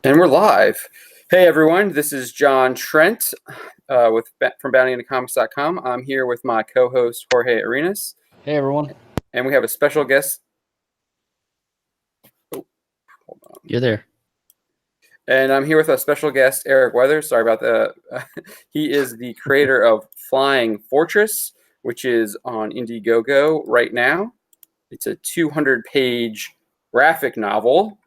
And we're live. Hey everyone, this is John Trent from bountyintocomics.com. I'm here with my co-host Jorge Arenas. Hey everyone. And we have a special guest. Oh, hold on. You're there. And I'm here with a special guest, Eric Weathers. Sorry about that. He is the creator of Flying Fortress, which is on Indiegogo right now. It's a 200-page graphic novel.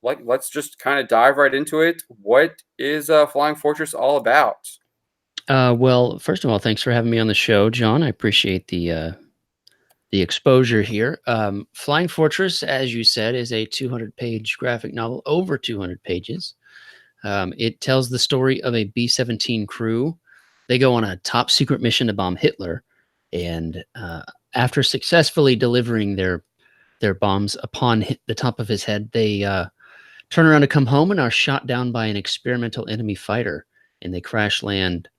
Let's just kind of dive right into it. What is Flying Fortress all about? Well, first of all, thanks for having me on the show, John. I appreciate the exposure here. Flying Fortress, as you said, is a 200-page graphic novel, over 200 pages. It tells the story of a B-17 crew. They go on a top secret mission to bomb Hitler, and after successfully delivering their bombs upon the top of his head, they turn around to come home and are shot down by an experimental enemy fighter, and they crash land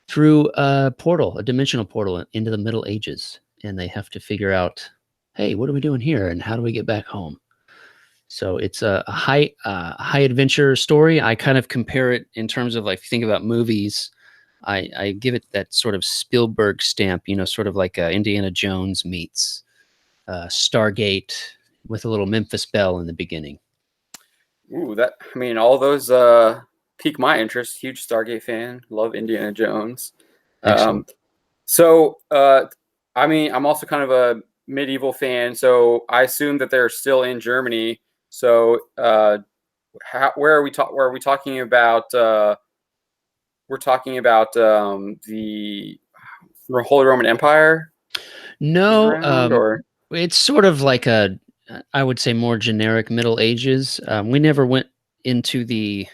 through a portal, a dimensional portal into the Middle Ages. And they have to figure out, hey, what are we doing here? And how do we get back home? So it's a high adventure story. I kind of compare it in terms of, like, if you think about movies, I give it that sort of Spielberg stamp, sort of like Indiana Jones meets Stargate with a little Memphis Belle in the beginning. Ooh, all those pique my interest. Huge Stargate fan. Love Indiana Jones. I'm also kind of a medieval fan, so I assume that they're still in Germany. So, where are we talking about? We're talking about the Holy Roman Empire. No, it's sort of like I would say, more generic Middle Ages. We never went into the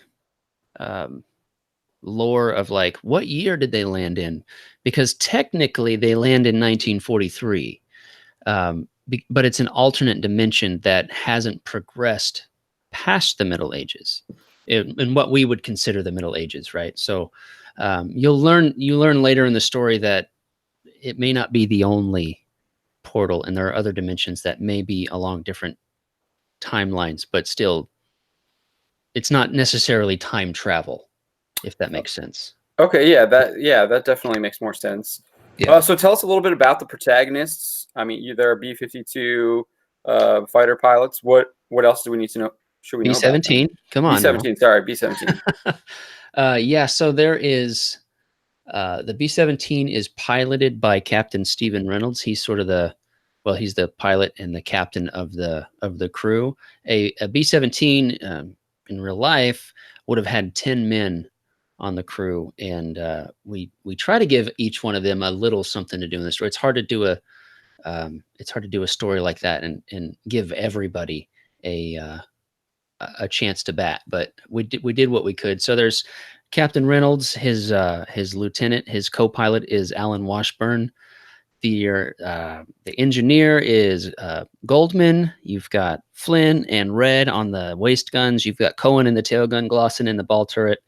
lore of, like, what year did they land in, because technically they land in 1943, but it's an alternate dimension that hasn't progressed past the Middle Ages in what we would consider the Middle Ages, right? So you learn later in the story that it may not be the only portal, and there are other dimensions that may be along different timelines, but still, it's not necessarily time travel, if that makes sense. Okay, that definitely makes more sense. Yeah. So tell us a little bit about the protagonists. I mean, there are B-52 fighter pilots. What else do we need to know? Should we know about them? B-17. Come on. B-17. Sorry, B-17. Yeah. So there is the B-17 is piloted by Captain Stephen Reynolds. He's sort of he's the pilot and the captain of the crew. A B-17 in real life would have had 10 men on the crew, and we try to give each one of them a little something to do in the story. It's hard to do a story like that and give everybody a chance to bat, but we did what we could. So there's Captain Reynolds, his lieutenant, his co-pilot is Alan Washburn. The engineer is Goldman. You've got Flynn and Red on the waist guns. You've got Cohen in the tail gun, Glosson in the ball turret.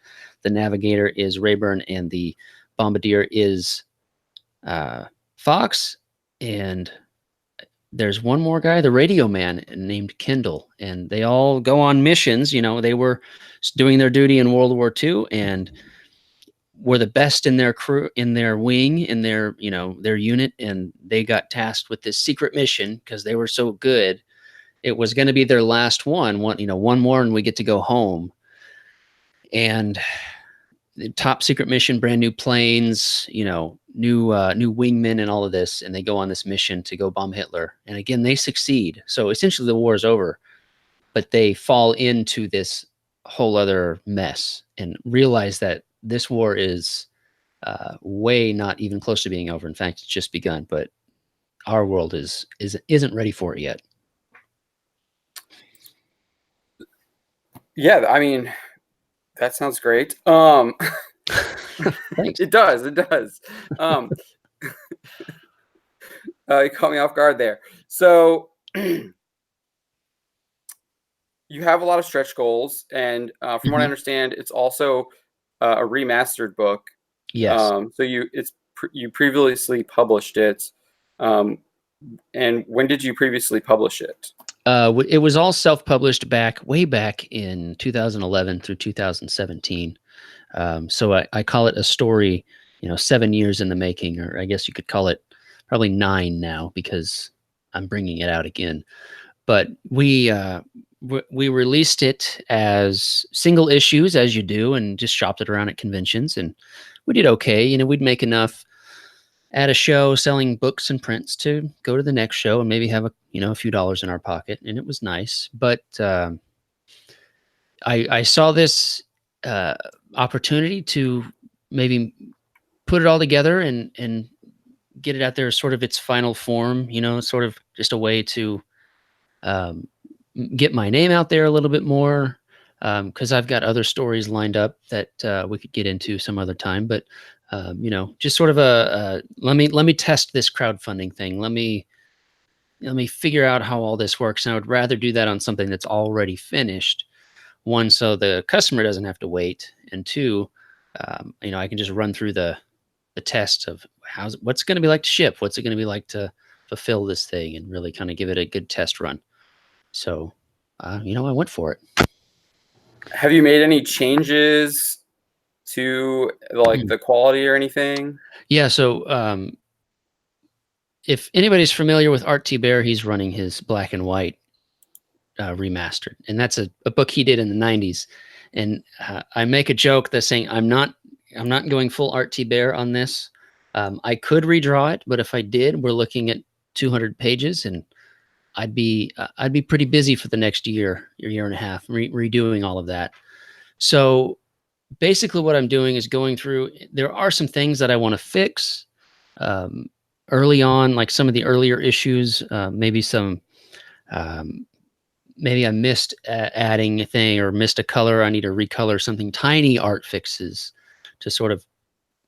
The navigator is Rayburn, and the bombardier is Fox. And there's one more guy, the radio man, named Kendall. And they all go on missions. They were doing their duty in World War II and were the best in their crew, in their wing, in their unit, and they got tasked with this secret mission because they were so good. It was going to be their last one more, and we get to go home. And the top secret mission, brand new planes, new wingmen, and all of this, and they go on this mission to go bomb Hitler. And again, they succeed. So essentially, the war is over, but they fall into this whole other mess and realize that this war is way not even close to being over. In fact, it's just begun, but our world isn't ready for it yet. Yeah, I mean, that sounds great. Thanks. It does. You caught me off guard there. So you have a lot of stretch goals, and from what I understand, it's also a remastered book. Yes. So you previously published it. And when did you previously publish it? It was all self-published way back in 2011 through 2017. So I call it a story, 7 years in the making, or I guess you could call it probably 9 now because I'm bringing it out again. But we released it as single issues, as you do, and just shopped it around at conventions, and we did okay. We'd make enough at a show selling books and prints to go to the next show and maybe have a few dollars in our pocket, and it was nice. But I saw this uh, opportunity to maybe put it all together and get it out there as sort of its final form. Sort of just a way to um, get my name out there a little bit more, because I've got other stories lined up that we could get into some other time. But just sort of let me test this crowdfunding thing. Let me figure out how all this works. And I would rather do that on something that's already finished. One, so the customer doesn't have to wait, and two, I can just run through the test of what's it going to be like to ship, what's it going to be like to fulfill this thing, and really kind of give it a good test run. So, I went for it. Have you made any changes to like Mm. the quality or anything? Yeah. So, if anybody's familiar with Art T. Bear, he's running his black and white remastered, and that's a book he did in the '90s. And I make a joke that's saying I'm not going full Art T. Bear on this. I could redraw it, but if I did, we're looking at 200 pages, and I'd be pretty busy for the next year and a half, redoing all of that. So basically, what I'm doing is going through. There are some things that I want to fix um, early on, like some of the earlier issues. Um, maybe I missed adding a thing or missed a color. I need to recolor something. Tiny art fixes to sort of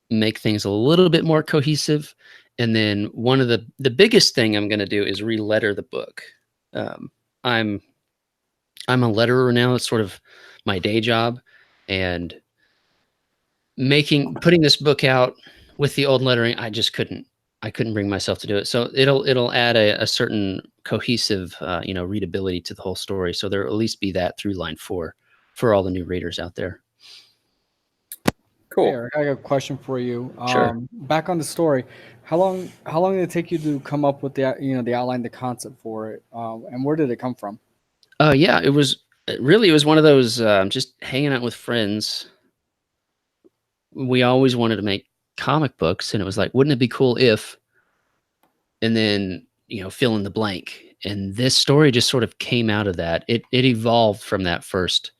make things a little bit more cohesive. And then one of the biggest thing I'm going to do is re-letter the book. Um, I'm I'm a letterer now. It's sort of my day job, and putting this book out with the old lettering, I couldn't bring myself to do it. So it'll add a certain cohesive, readability to the whole story. So there'll at least be that through line for all the new readers out there. Hey, Cool. Eric, I got a question for you. Sure. Back on the story, how long did it take you to come up with the outline, the concept for it, and where did it come from? Yeah, it was one of those just hanging out with friends. We always wanted to make comic books, and it was like, wouldn't it be cool if, and then fill in the blank. And this story just sort of came out of that. It evolved from that first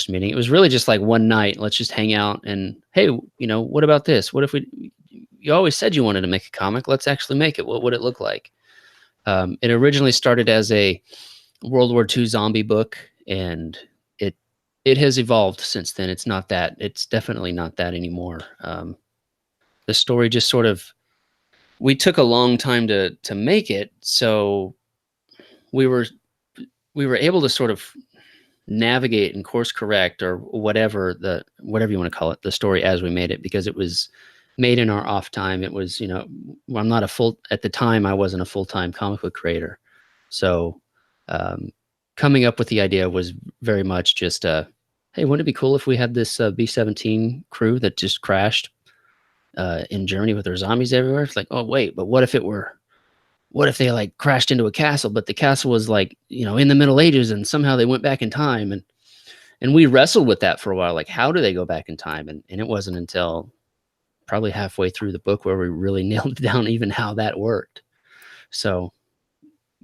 meeting. It was really just like one night, let's just hang out and, hey, what about this? What if you always said you wanted to make a comic, let's actually make it. What would it look like? It originally started as a World War II zombie book, and it has evolved since then. It's definitely not that anymore. The story just sort of, we took a long time to make it, so we were we were able to sort of navigate and course correct, or whatever you want to call it, the story as we made it, because it was made in our off time. It was, I'm not a full at the time. I wasn't a full-time comic book creator, so um, coming up with the idea was very much just hey, wouldn't it be cool if we had this B-17 crew that just crashed in Germany with their zombies everywhere? It's like, oh wait, but what if they like crashed into a castle, but the castle was like, in the Middle Ages, and somehow they went back in time? And we wrestled with that for a while. Like, how do they go back in time? And it wasn't until probably halfway through the book where we really nailed down even how that worked. So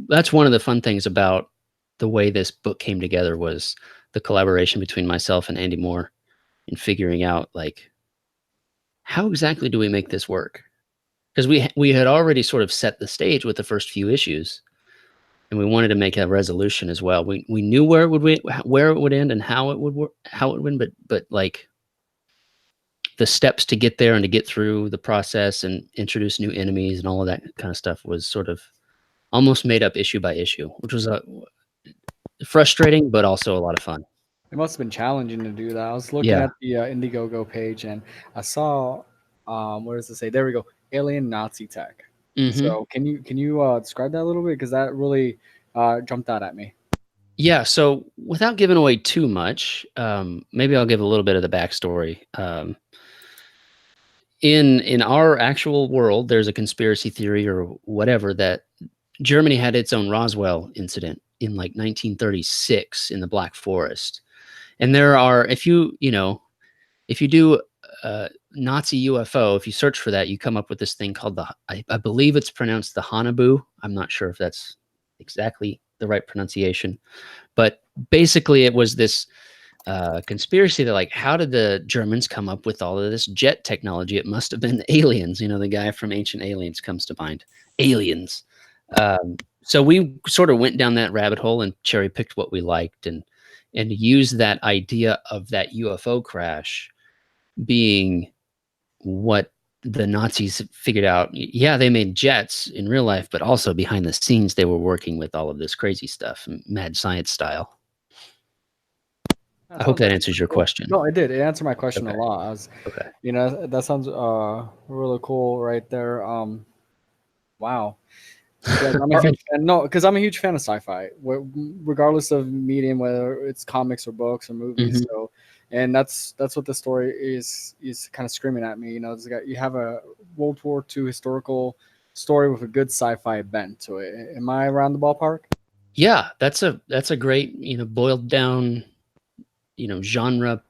that's one of the fun things about the way this book came together, was the collaboration between myself and Andy Moore in figuring out, like, how exactly do we make this work? Because we had already sort of set the stage with the first few issues, and we wanted to make a resolution as well. We knew where it would end and how it would end, but like the steps to get there and to get through the process and introduce new enemies and all of that kind of stuff was sort of almost made up issue by issue, which was frustrating but also a lot of fun. It must have been challenging to do that. I was looking Yeah. at the Indiegogo page, and I saw, what does it say? There we go, alien Nazi tech. Hmm. So can you describe that a little bit? Because that really jumped out at me. Yeah, so without giving away too much, maybe I'll give a little bit of the backstory. In our actual world, there's a conspiracy theory or whatever that Germany had its own Roswell incident in like 1936 in the Black Forest. And there are, if you do Nazi UFO, if you search for that, you come up with this thing called I believe it's pronounced the Hanabu. I'm not sure if that's exactly the right pronunciation, but basically it was this conspiracy that like, how did the Germans come up with all of this jet technology? It must have been the aliens. The guy from Ancient Aliens comes to mind. Aliens. So we sort of went down that rabbit hole and cherry picked what we liked and used that idea of that UFO crash being what the Nazis figured out. Yeah, they made jets in real life, but also behind the scenes, they were working with all of this crazy stuff, mad science style. I hope that answers your question. No, it did. It answered my question Okay. a lot. I was, Okay. that sounds really cool right there. Wow. Yeah, I'm a huge fan. No, because I'm a huge fan of sci-fi, regardless of medium, whether it's comics or books or movies. Mhm. So, and that's what the story is kind of screaming at me. It's got, you have a World War II historical story with a good sci-fi bent to it. Am I around the ballpark? Yeah, that's a great, boiled down, genre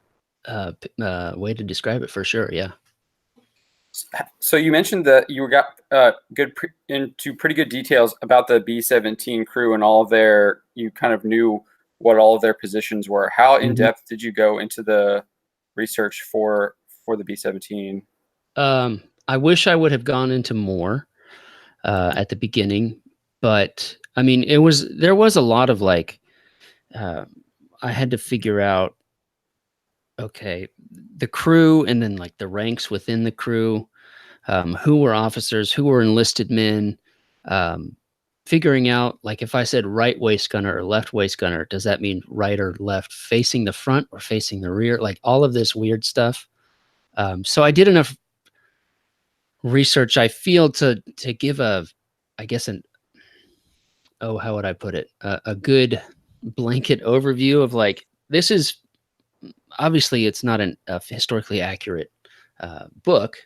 way to describe it for sure. Yeah. So you mentioned that you got into pretty good details about the B-17 crew and all of their. You kind of knew what all of their positions were. How in depth did you go into the research for the B-17? I wish I would have gone into more at the beginning, but I mean, there was a lot of like, I had to figure out, okay, the crew and then like the ranks within the crew, who were officers, who were enlisted men, figuring out like if I said right waist gunner or left waist gunner, does that mean right or left, facing the front or facing the rear? Like all of this weird stuff. So I did enough research, I feel, to give I guess how would I put it? A good blanket overview of like, this is obviously it's not a historically accurate book.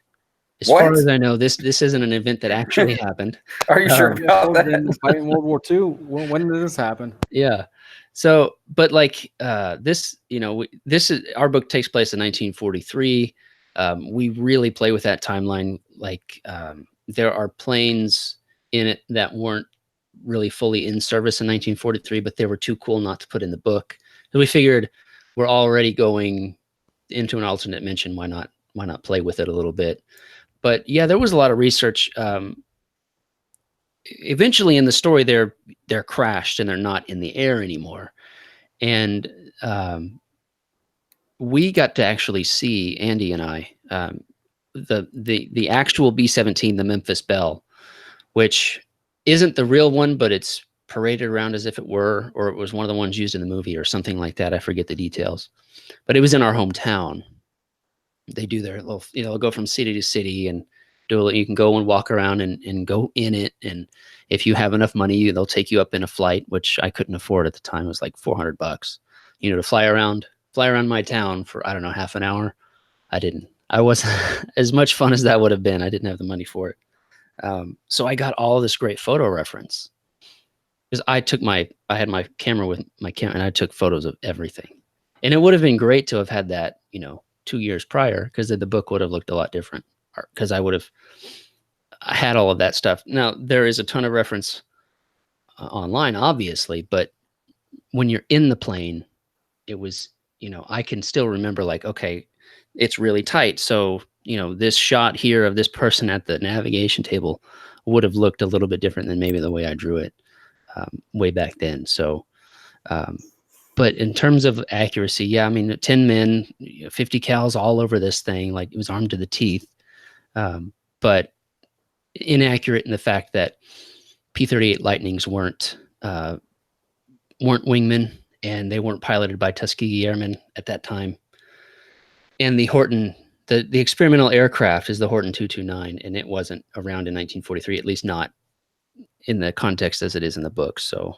As far as I know, this isn't an event that actually happened. Are you sure about that? Fighting World War II. When did this happen? Yeah. So, but like this, this is our book takes place in 1943. We really play with that timeline. Like there are planes in it that weren't really fully in service in 1943, but they were too cool not to put in the book. So we figured we're already going into an alternate dimension. Why not play with it a little bit? But yeah, there was a lot of research. Eventually in the story, they're crashed and they're not in the air anymore. And we got to actually see, Andy and I, the actual B-17, the Memphis Belle, which isn't the real one, but it's paraded around as if it were, or it was one of the ones used in the movie or something like that. I forget the details, but it was in our hometown. They do their little, go from city to city and you can go and walk around and go in it. And if you have enough money, they'll take you up in a flight, which I couldn't afford at the time. It was like $400, to fly around my town for, I don't know, half an hour. I wasn't as much fun as that would have been. I didn't have the money for it. So I got all this great photo reference because I had my camera with my camera and I took photos of everything. And it would have been great to have had that, 2 years prior, because the book would have looked a lot different, because I would have had all of that stuff. Now there is a ton of reference online, obviously, but when you're in the plane, it was, I can still remember like, okay, it's really tight. So, this shot here of this person at the navigation table would have looked a little bit different than maybe the way I drew it way back then. So, but in terms of accuracy, yeah, I mean, 10 men, 50 cals all over this thing, like it was armed to the teeth. But inaccurate in the fact that P-38 Lightnings weren't wingmen, and they weren't piloted by Tuskegee Airmen at that time. And the Horton, the experimental aircraft is the Horton 229, and it wasn't around in 1943, at least not in the context as it is in the book. So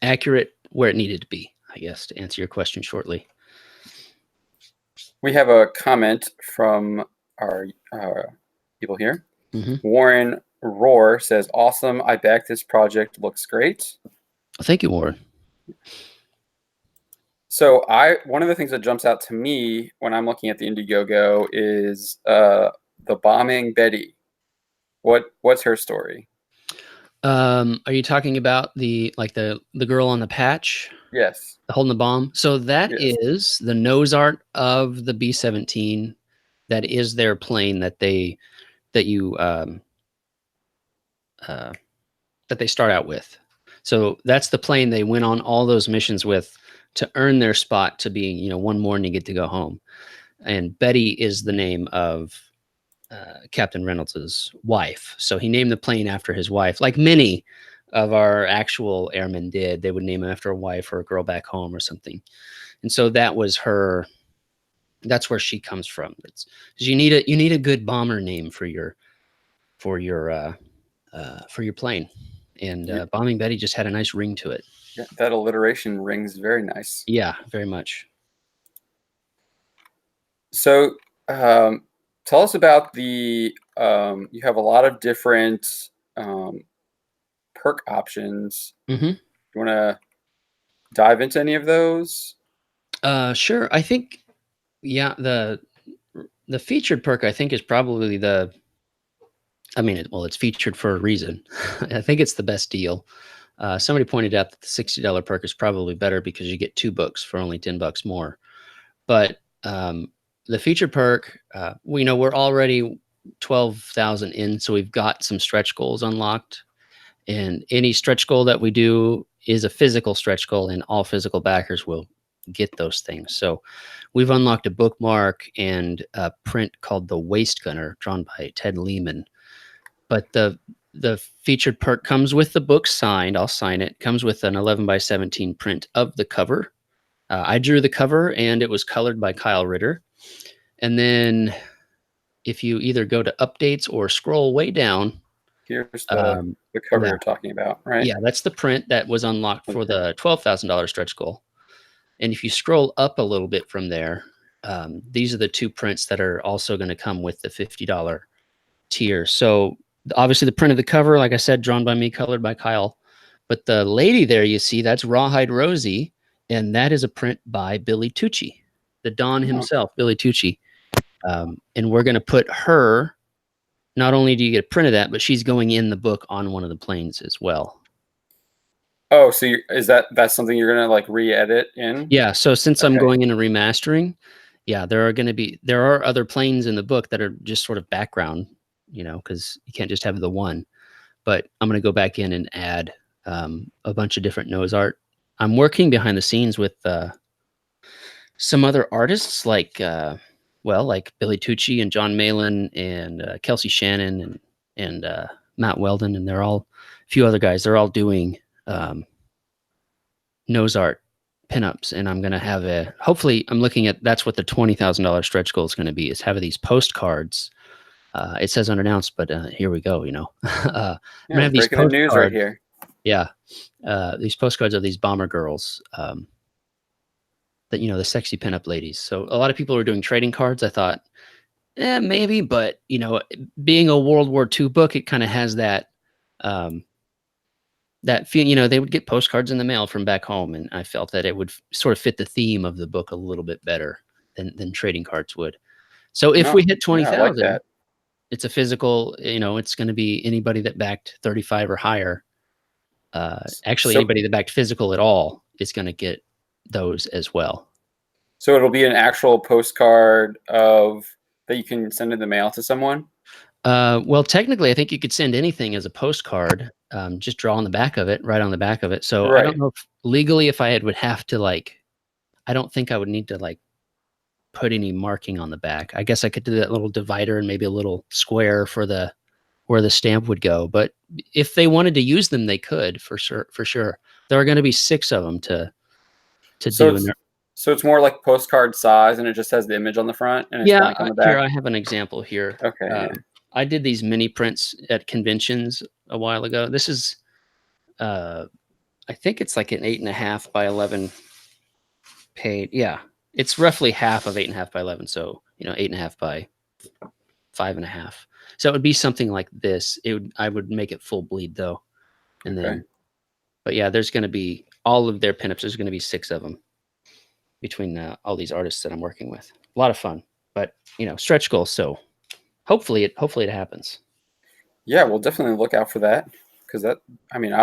accurate where it needed to be, I guess, to answer your question shortly. We have a comment from our people here. Mm-hmm. Warren Roar says, "Awesome! I backed this project. Looks great." Well, thank you, Warren. So one of the things that jumps out to me when I'm looking at the Indiegogo is the bombing Betty. What's her story? Are you talking about the girl on the patch Yes. holding the bomb? So that Yes. is the nose art of the B-17. That is their plane that they start out with. So that's the plane they went on all those missions with to earn their spot to be, one more and you get to go home. And Betty is the name of Captain Reynolds's wife. So he named the plane after his wife, like many of our actual airmen did. They would name him after a wife or a girl back home or something. And so that was her. That's where she comes from. It's you need a good bomber name for your plane. And Bombing Betty just had a nice ring to it. Yeah, that alliteration rings very nice. Yeah, very much. So tell us about you have a lot of different perk options. Mm-hmm. You want to dive into any of those? Sure. I think, yeah, the featured perk, I think, is probably it's featured for a reason. I think it's the best deal. Somebody pointed out that the $60 perk is probably better because you get 2 books for only $10 more. But the featured perk, we're already 12,000 in, so we've got some stretch goals unlocked. And any stretch goal that we do is a physical stretch goal, and all physical backers will get those things. So we've unlocked a bookmark and a print called The Waist Gunner, drawn by Ted Lehman. But the featured perk comes with the book signed. I'll sign it. Comes with an 11x17 print of the cover. I drew the cover, and it was colored by Kyle Ritter. And then if you either go to updates or scroll way down, here's the cover you're talking about, right? Yeah, that's the print that was unlocked for the $12,000 stretch goal. And if you scroll up a little bit from there, these are the 2 prints that are also going to come with the $50 tier. So obviously the print of the cover, like I said, drawn by me, colored by Kyle. But the lady there you see, that's Rawhide Rosie, and that is a print by Billy Tucci, the Don himself, Billy Tucci. And we're going to put her. Not only do you get a print of that, but she's going in the book on one of the planes as well. Oh, so that's something you're gonna like re-edit in? Yeah. So since I'm going into remastering, yeah, there are other planes in the book that are just sort of background, because you can't just have the one. But I'm gonna go back in and add a bunch of different nose art. I'm working behind the scenes with some other artists like Billy Tucci and John Malin and Kelsey Shannon and Matt Weldon, and they're all a few other guys. They're all doing nose art pinups, and I'm going to have hopefully I'm looking at, that's what the $20,000 stretch goal is going to be, is have these postcards. It says unannounced, but here we go. I'm gonna have these breaking the news right here. Yeah. These postcards of these bomber girls, that, the sexy pinup ladies. So a lot of people are doing trading cards. I thought, maybe, but being a World War II book, it kind of has that, that feel, they would get postcards in the mail from back home. And I felt that it would sort of fit the theme of the book a little bit better than trading cards would. So if we hit 20,000, like it's a physical, it's going to be anybody that backed 35 or higher. Anybody that backed physical at all is going to get those as well. So it'll be an actual postcard that you can send in the mail to someone? Well, technically, I think you could send anything as a postcard. Just draw on the back of it, right on the back of it. So I don't know if legally, if I would have to I don't think I would need to put any marking on the back. I guess I could do that little divider and maybe a little square for where the stamp would go. But if they wanted to use them, they could for sure. There are going to be 6 of them to do. So it's more like postcard size, and it just has the image on the front, and it's blank on the back. Here I have an example here. Okay. I did these mini prints at conventions a while ago. This is I think it's like an 8.5 by 11 page. Yeah, it's roughly half of 8.5 by 11. So 8.5 by 5.5. So it would be something like this. I would make it full bleed though, and Okay. then. But yeah, there's going to be all of their pinups. There's going to be 6 of them between all these artists that I'm working with. A lot of fun, but stretch goals. So hopefully it happens. Yeah, we'll definitely look out for that because I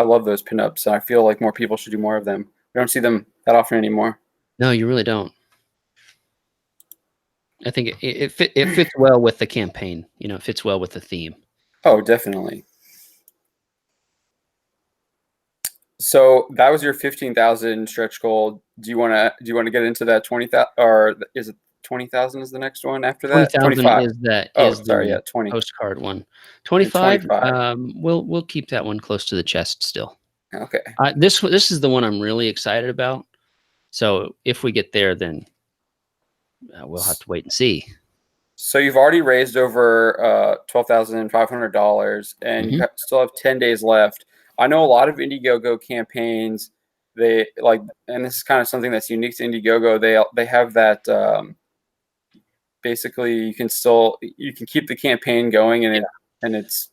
love those pinups. And I feel like more people should do more of them. We don't see them that often anymore. No, you really don't. I think it fits well with the campaign. It fits well with the theme. Oh, definitely. So that was your 15,000 stretch goal. Do you want to get into that 20,000, or is it 20,000 is the next one after that? 20,000 is the 20 postcard one. 25. 25. We'll keep that one close to the chest still. Okay. This is the one I'm really excited about. So if we get there, then we'll have to wait and see. So you've already raised over $12,500, and you still have 10 days left. I know a lot of Indiegogo campaigns. And this is kind of something that's unique to Indiegogo. They have that. Basically, you can keep the campaign going, and it's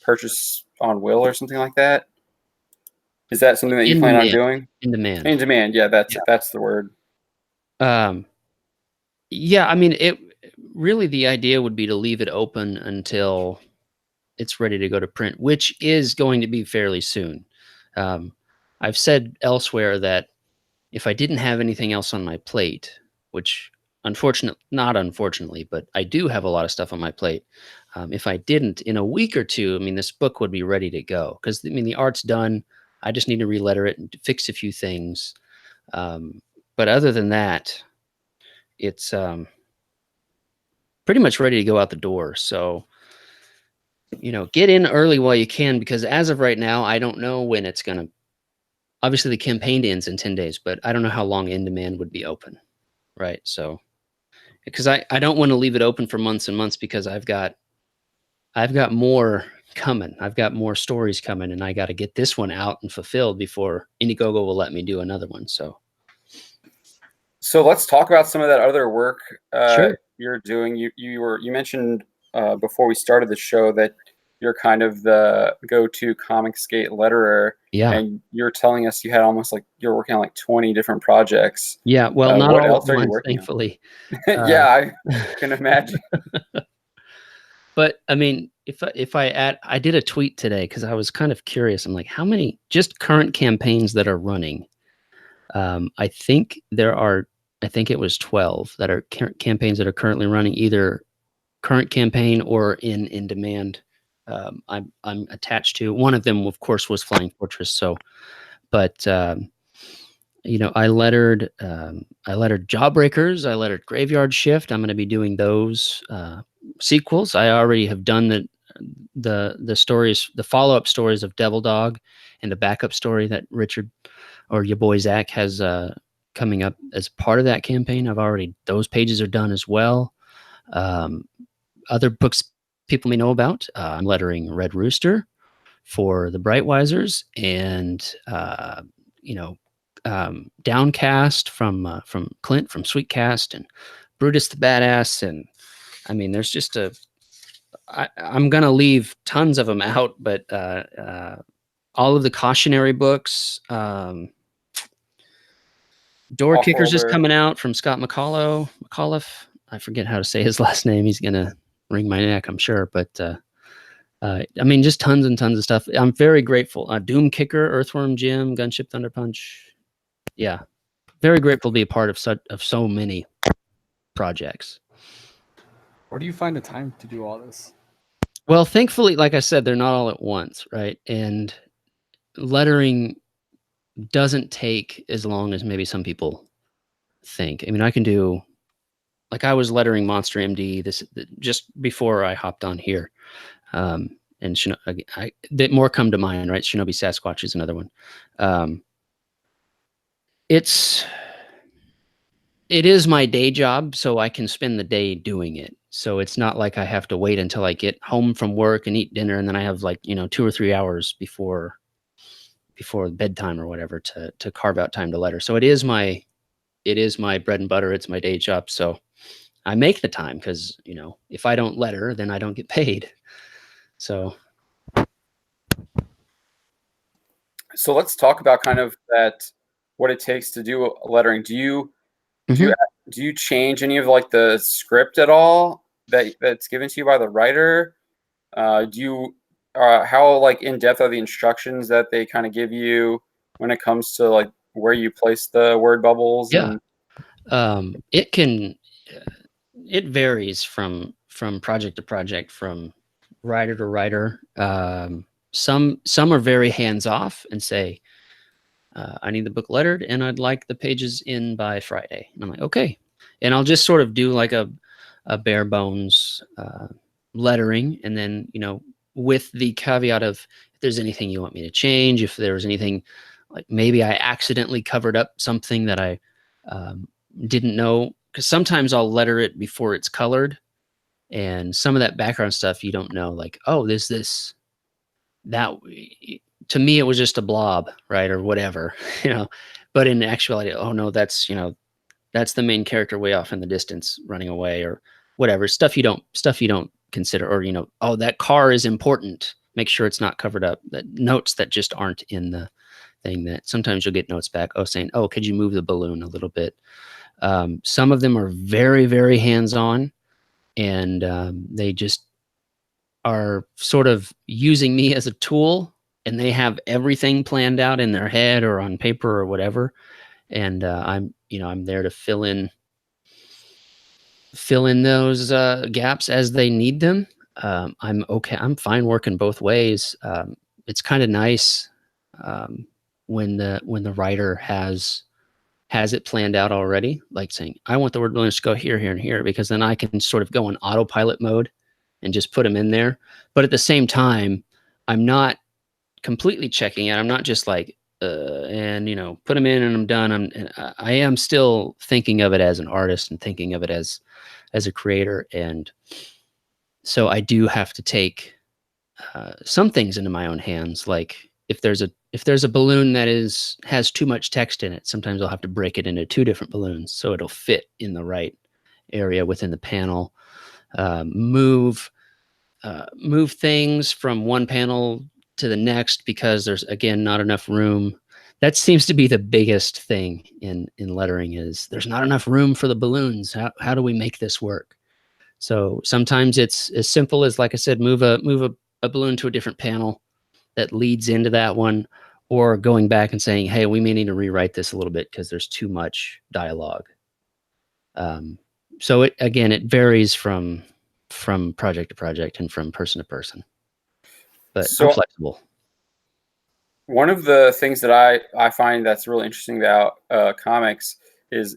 purchase on will or something like that. Is that something that you plan on doing? In demand. In demand, yeah, that's the word. Yeah, I mean, really the idea would be to leave it open until it's ready to go to print, which is going to be fairly soon. I've said elsewhere that if I didn't have anything else on my plate, which not unfortunately, but I do have a lot of stuff on my plate. If I didn't, in a week or two, I mean, this book would be ready to go because the art's done. I just need to reletter it and fix a few things. But other than that, it's pretty much ready to go out the door. So, get in early while you can, because as of right now, I don't know when it's going to. Obviously, the campaign ends in 10 days, but I don't know how long In Demand would be open. Right. So, because I don't want to leave it open for months and months, because I've got more coming. I've got more stories coming, and I got to get this one out and fulfilled before Indiegogo will let me do another one. So let's talk about some of that other work sure. You're doing. You mentioned before we started the show that you're kind of the go-to Comicsgate letterer. Yeah. And you're telling us you had almost you're working on 20 different projects. Yeah. Well, not what all else at are you once, working thankfully. on? Yeah, I can imagine. But I mean, if I add, I did a tweet today because I was kind of curious. I'm like, how many just current campaigns that are running? I think it was 12 that are campaigns that are currently running, either current campaign or in demand. I'm attached to one of them, of course, was Flying Fortress. So, but I lettered Jawbreakers, I lettered Graveyard Shift. I'm going to be doing those sequels. I already have done the stories, the follow-up stories of Devil Dog, and the backup story that Richard or your boy Zach has coming up as part of that campaign. Those pages are done as well. Other books people may know about. I'm lettering Red Rooster for the Brightwisers, and Downcast from Clint from Sweetcast, and Brutus the Badass, and I mean, there's just I'm gonna leave tons of them out, but all of the cautionary books. Door Kickers is coming out from Scott McAuliffe. I forget how to say his last name. He's gonna wring my neck, I'm sure. But I mean, just tons and tons of stuff. I'm very grateful. Doom Kicker, Earthworm Jim, Gunship Thunder Punch. Yeah, very grateful to be a part of so many projects. Where do you find the time to do all this? Well, thankfully, like I said, they're not all at once, right? And lettering doesn't take as long as maybe some people think. I mean, I can do, like, I was lettering Monster MD just before I hopped on here. And more come to mind, right? Shinobi Sasquatch is another one. It is my day job, so I can spend the day doing it. So it's not like I have to wait until I get home from work and eat dinner, and then I have 2 or 3 hours before before bedtime or whatever to carve out time to letter. So it is my bread and butter. It's my day job. So I make the time because, you know, if I don't letter, then I don't get paid. So let's talk about kind of that, what it takes to do lettering. Do you Mhm. do you change any of like the script at all that's given to you by the writer? Do you how like in depth are the instructions that they kind of give you when it comes to like where you place the word bubbles? Yeah. And It can it varies from project to project, from writer to writer. Some are very hands off and say, I need the book lettered and I'd like the pages in by Friday. And I'm like, okay. And I'll just sort of do like a bare bones lettering. And then, you know, with the caveat of if there's anything you want me to change, if there was anything like maybe I accidentally covered up something that I um, didn't know. Because sometimes I'll letter it before it's colored. And some of that background stuff you don't know, like, oh, there's this that to me it was just a blob, right, or whatever, you know. But in actuality, oh no, that's, you know, that's the main character way off in the distance running away or whatever. Stuff you don't consider, or, you know, oh, that car is important, make sure it's not covered up. That notes that just aren't in the thing, that sometimes you'll get notes back, oh, saying, oh, could you move the balloon a little bit. Some of them are very, very hands-on, and they just are sort of using me as a tool, and they have everything planned out in their head or on paper or whatever. And I'm there to fill in those gaps as they need them. I'm okay. I'm fine working both ways. It's kind of nice when the writer has it planned out already, like saying, I want the word balloons to go here, here, and here, because then I can sort of go in autopilot mode and just put them in there. But at the same time, I'm not completely checking it. I'm not just like, and, you know, put them in and I'm done. I am still thinking of it as an artist and thinking of it as a creator. And so I do have to take some things into my own hands. Like if there's a balloon that has too much text in it, sometimes I'll have to break it into two different balloons so it'll fit in the right area within the panel. Move things from one panel to the next because there's, again, not enough room. That seems to be the biggest thing in lettering, is there's not enough room for the balloons. How do we make this work? So sometimes it's as simple as, like I said, move a balloon to a different panel that leads into that one, or going back and saying, hey, we may need to rewrite this a little bit because there's too much dialogue. So it varies from project to project and from person to person, but I'm so flexible. one of the things that I find that's really interesting about comics is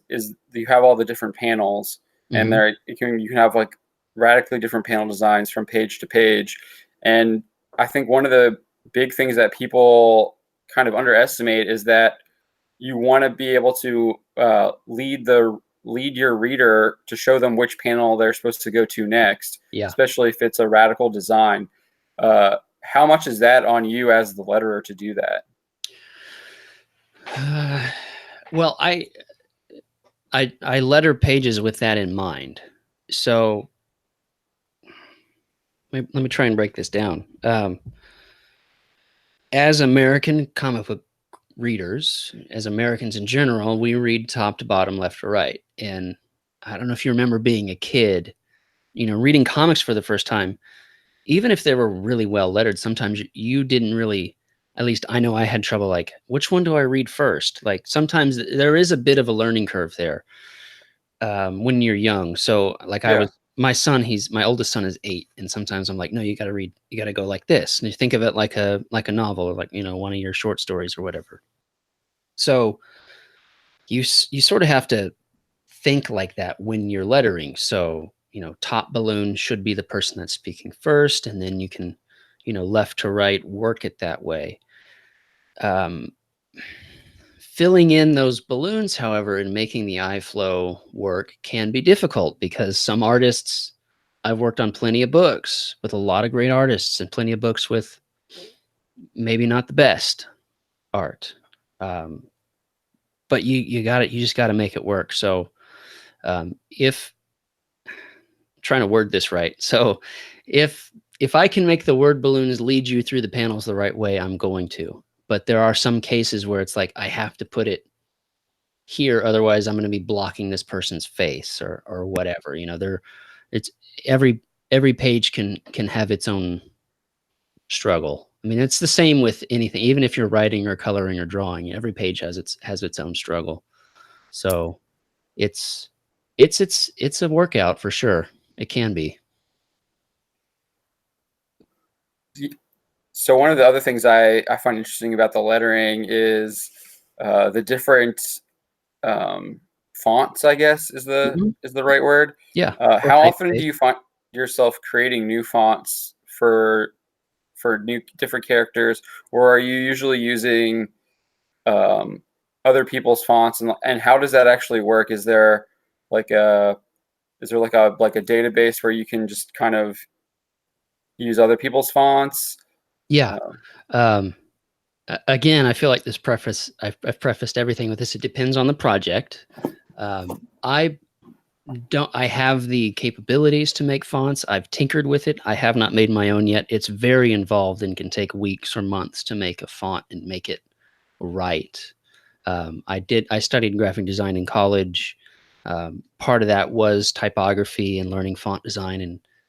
you have all the different panels, and Mhm. there you can have like radically different panel designs from page to page. And I think one of the big things that people kind of underestimate is that you want to be able to lead your reader to show them which panel they're supposed to go to next, Yeah. especially if it's a radical design. How much is that on you as the letterer to do that? Well, I letter pages with that in mind. So let me try and break this down. As American comic book readers, as Americans in general, we read top to bottom, left to right. And I don't know if you remember being a kid, you know, reading comics for the first time. Even if they were really well lettered, sometimes you didn't really, at least I know I had trouble, like, which one do I read first? Like, sometimes there is a bit of a learning curve there when you're young. So, like, Yeah. my oldest son is 8, and sometimes I'm like, no, you got to read, you got to go like this, and you think of it like a novel, or, like, you know, one of your short stories or whatever. So you sort of have to think like that when you're lettering. So, you know, top balloon should be the person that's speaking first, and then you can, you know, left to right, work it that way. Um, Filling in those balloons, however, and making the eye flow work can be difficult because some artists, I've worked on plenty of books with a lot of great artists and plenty of books with maybe not the best. art. But you just got to make it work. So if trying to word this right, so if I can make the word balloons lead you through the panels the right way, I'm going to. But there are some cases where it's like I have to put it here, otherwise I'm going to be blocking this person's face or whatever. It's every page can have its own struggle. I mean, it's the same with anything, even if you're writing or coloring or drawing. Every page has its own struggle. So it's it's a workout for sure. It can be. So one of the other things I find interesting about the lettering is the different fonts, I guess Mhm. is the right word. Yeah. Or How often do typeface. you find yourself creating new fonts for new different characters, or are you usually using um, other people's fonts, and how does that actually work? Like a is there like a database where you can just kind of use other people's fonts? Yeah. Uh, Um, again, I feel like I've prefaced everything with this. It depends on the project. I I have the capabilities to make fonts. I've tinkered with it. I have not made my own yet. It's very involved and can take weeks or months to make a font and make it right. I studied graphic design in college. Part of that was typography and learning font design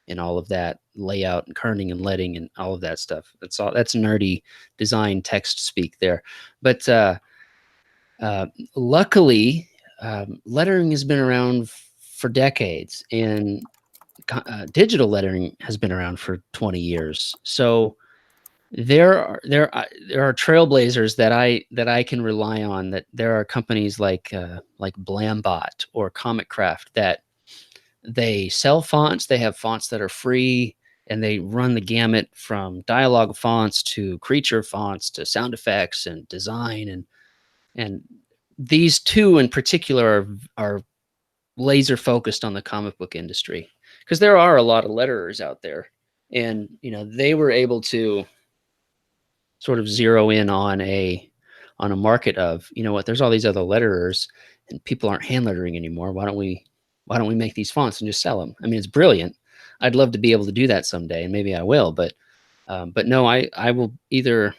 and all of that layout and kerning and leading and all of that stuff. That's nerdy design text speak there. But uh, luckily, lettering has been around for decades, and digital lettering has been around for 20 years. So there are trailblazers that I can rely on. That there are companies like Blambot or Comic Craft that they sell fonts. They have fonts that are free, and they run the gamut from dialogue fonts to creature fonts to sound effects and design and these two in particular are laser focused on the comic book industry because there are a lot of letterers out there, and they were able to sort of zero in on a market of, what, there's all these other letterers and people aren't hand lettering anymore. Why don't we make these fonts and just sell them? I mean, it's brilliant. I'd love to be able to do that someday, and maybe I will, but no, I will either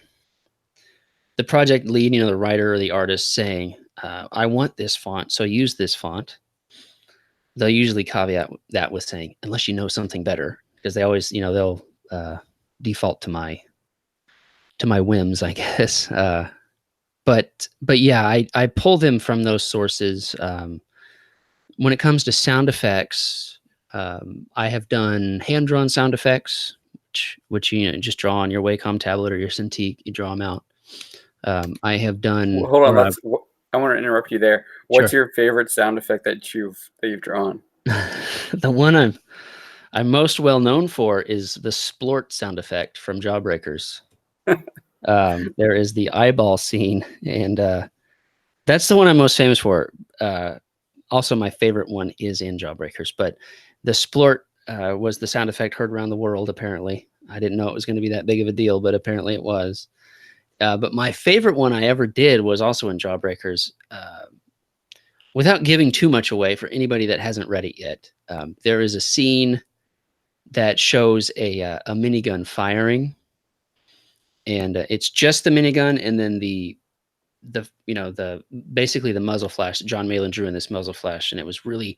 the project lead, the writer or the artist saying, I want this font, so use this font. They'll usually caveat that with saying, unless you know something better, because they always, they'll default to my whims, I guess. But yeah, I pull them from those sources. When it comes to sound effects, I have done hand drawn sound effects, which just draw on your Wacom tablet or your Cintiq. You draw them out. I have done, Hold on, or I want to interrupt you there. What's sure. your favorite sound effect that you've drawn? The one I'm most well known for is the splort sound effect from Jawbreakers. There is the eyeball scene, and that's the one I'm most famous for. Also, my favorite one is in Jawbreakers, but the splort was the sound effect heard around the world, apparently. I didn't know it was going to be that big of a deal, but apparently it was. But my favorite one I ever did was also in Jawbreakers. Without giving too much away for anybody that hasn't read it yet, there is a scene that shows a minigun firing, and it's just the minigun, and then the basically the muzzle flash that John Malin drew in this muzzle flash, and it was really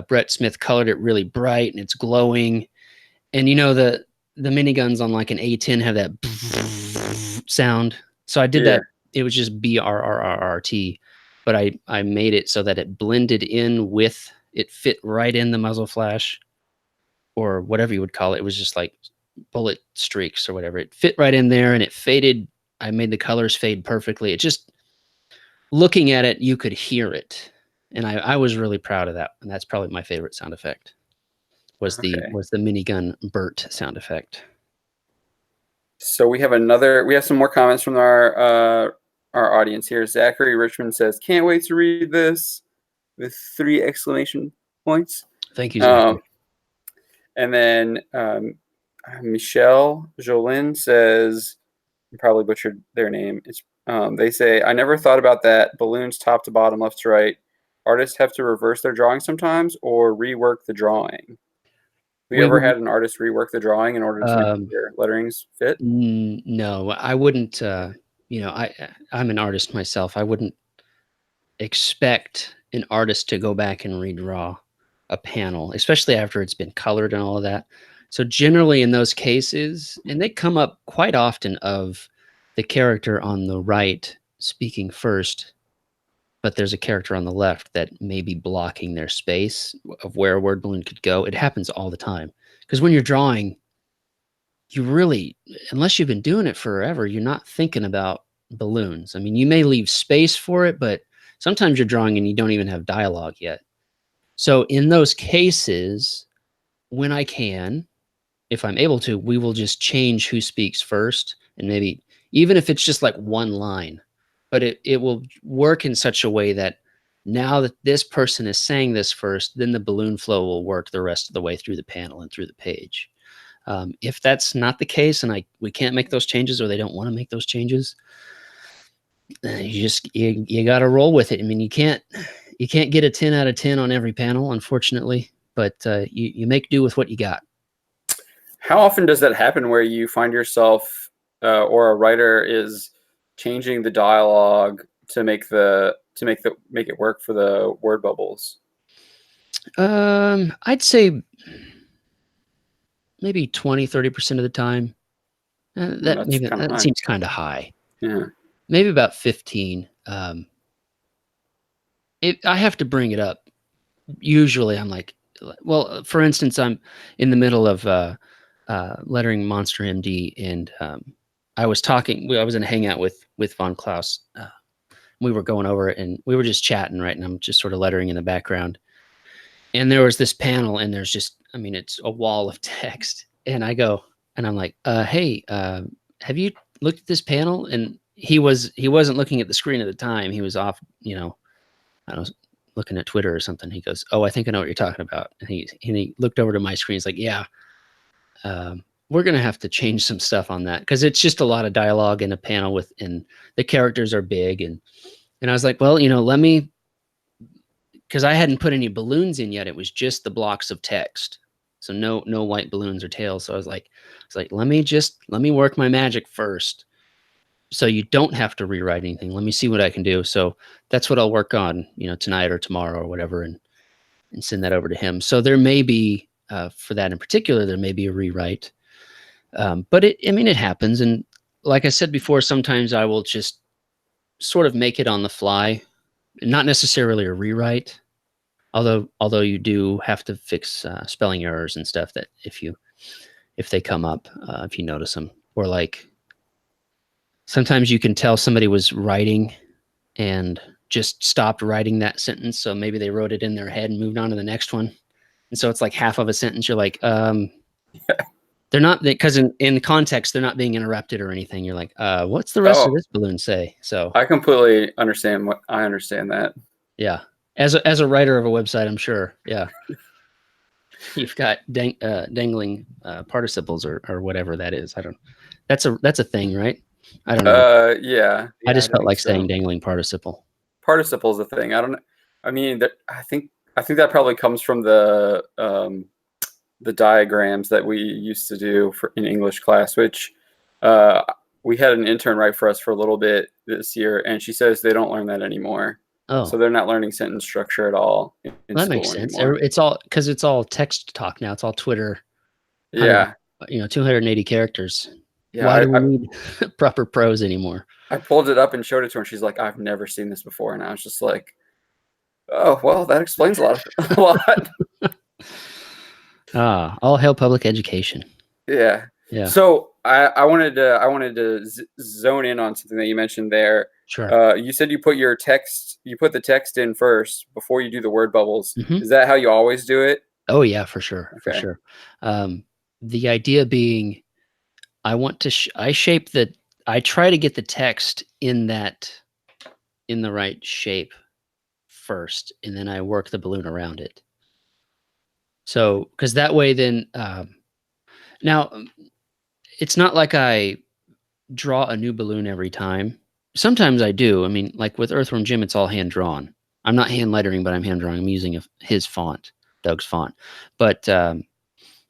Brett Smith colored it really bright and it's glowing, and the miniguns on like an A10 have that sound. So I did Yeah. that. It was just BRRRRT, but I made it so that it blended in with it, fit right in the muzzle flash or whatever you would call it. It was just like bullet streaks or whatever. It fit right in there and it faded. I made the colors fade perfectly. It just, looking at it, you could hear it. And I was really proud of that. And that's probably my favorite sound effect Okay. was the minigun Burt sound effect. So we have some more comments from our audience here. Zachary Richmond says, "Can't wait to read this," with 3 exclamation points. Thank you, Zachary. And then Michelle Jolin says, I probably butchered their name. It's They say, I never thought about that. Balloons top to bottom, left to right. Artists have to reverse their drawing sometimes or rework the drawing. Have you We ever would, had an artist rework the drawing in order to make their letterings fit? no, I wouldn't. I'm an artist myself. I wouldn't expect an artist to go back and redraw a panel, especially after it's been colored and all of that. So generally in those cases, and they come up quite often, of the character on the right speaking first, but there's a character on the left that may be blocking their space of where a word balloon could go. It happens all the time. Because when you're drawing, you really, unless you've been doing it forever, you're not thinking about balloons. I mean, you may leave space for it, but sometimes you're drawing and you don't even have dialogue yet. So in those cases, when I can, if I'm able to, we will just change who speaks first, and maybe even if it's just like one line, but it will work in such a way that now that this person is saying this first, then the balloon flow will work the rest of the way through the panel and through the page. If that's not the case, and we can't make those changes, or they don't want to make those changes, you got to roll with it. I mean, you can't get a 10 out of 10 on every panel, unfortunately, but you make do with what you got. How often does that happen where you find yourself or a writer is changing the dialogue to make it work for the word bubbles? I'd say maybe 20-30% of the time. That High. seems kind of high. Yeah. Maybe about 15. I have to bring it up. Usually I'm like, well, for instance, I'm in the middle of lettering Monster MD, and I was in a hangout with Von Klaus. We were going over it, and we were just chatting, right? And I'm just sort of lettering in the background. And there was this panel, and there's just, I mean, it's a wall of text. And I go, and I'm like, hey, have you looked at this panel? And he wasn't looking at the screen at the time. He was off, I was looking at Twitter or something. He goes, oh, I think I know what you're talking about. And he looked over to my screen. He's like, yeah, we're going to have to change some stuff on that, because it's just a lot of dialogue in a panel and the characters are big. And I was like, well, let me, because I hadn't put any balloons in yet. It was just the blocks of text. So no white balloons or tails. So I was like, let me work my magic first, so you don't have to rewrite anything. Let me see what I can do. So that's what I'll work on, tonight or tomorrow or whatever, and send that over to him. So there may be, for that in particular, there may be a rewrite. But it happens. And like I said before, sometimes I will just sort of make it on the fly, not necessarily a rewrite. Although you do have to fix spelling errors and stuff that if they come up, if you notice them, or like sometimes you can tell somebody was writing and just stopped writing that sentence. So maybe they wrote it in their head and moved on to the next one. And so it's like half of a sentence. You're like, they're not, because in context, they're not being interrupted or anything. You're like, what's the rest of this balloon say? So I completely understand I understand that. Yeah. As a writer of a website, I'm sure. Yeah. You've got dangling participles or whatever that is. That's a thing, right? I don't know. Yeah. I just felt like saying dangling participle. Participle is a thing. I don't know. I mean, I think that probably comes from the diagrams that we used to do in English class, which we had an intern write for us for a little bit this year, and she says they don't learn that anymore. Oh, so they're not learning sentence structure at all in that makes sense. Anymore. It's all because it's all text talk now. It's all Twitter. Yeah. 280 characters. Yeah. Why do we need proper prose anymore? I pulled it up and showed it to her, and she's like, I've never seen this before. And I was just like, oh, well, that explains a lot. All hail public education. Yeah. Yeah. So I wanted to zone in on something that you mentioned there. Sure. You said you put the text in first before you do the word bubbles. Mm-hmm. Is that how you always do it? Oh yeah, for sure. Okay. For sure. The idea being, I want to, I try to get the text in the right shape first, and then I work the balloon around it. So, because that way then, now it's not like I draw a new balloon every time. sometimes I do. I mean, like with Earthworm Jim, it's all hand drawn. I'm not hand lettering, but I'm hand drawing. I'm using his font, Doug's font. But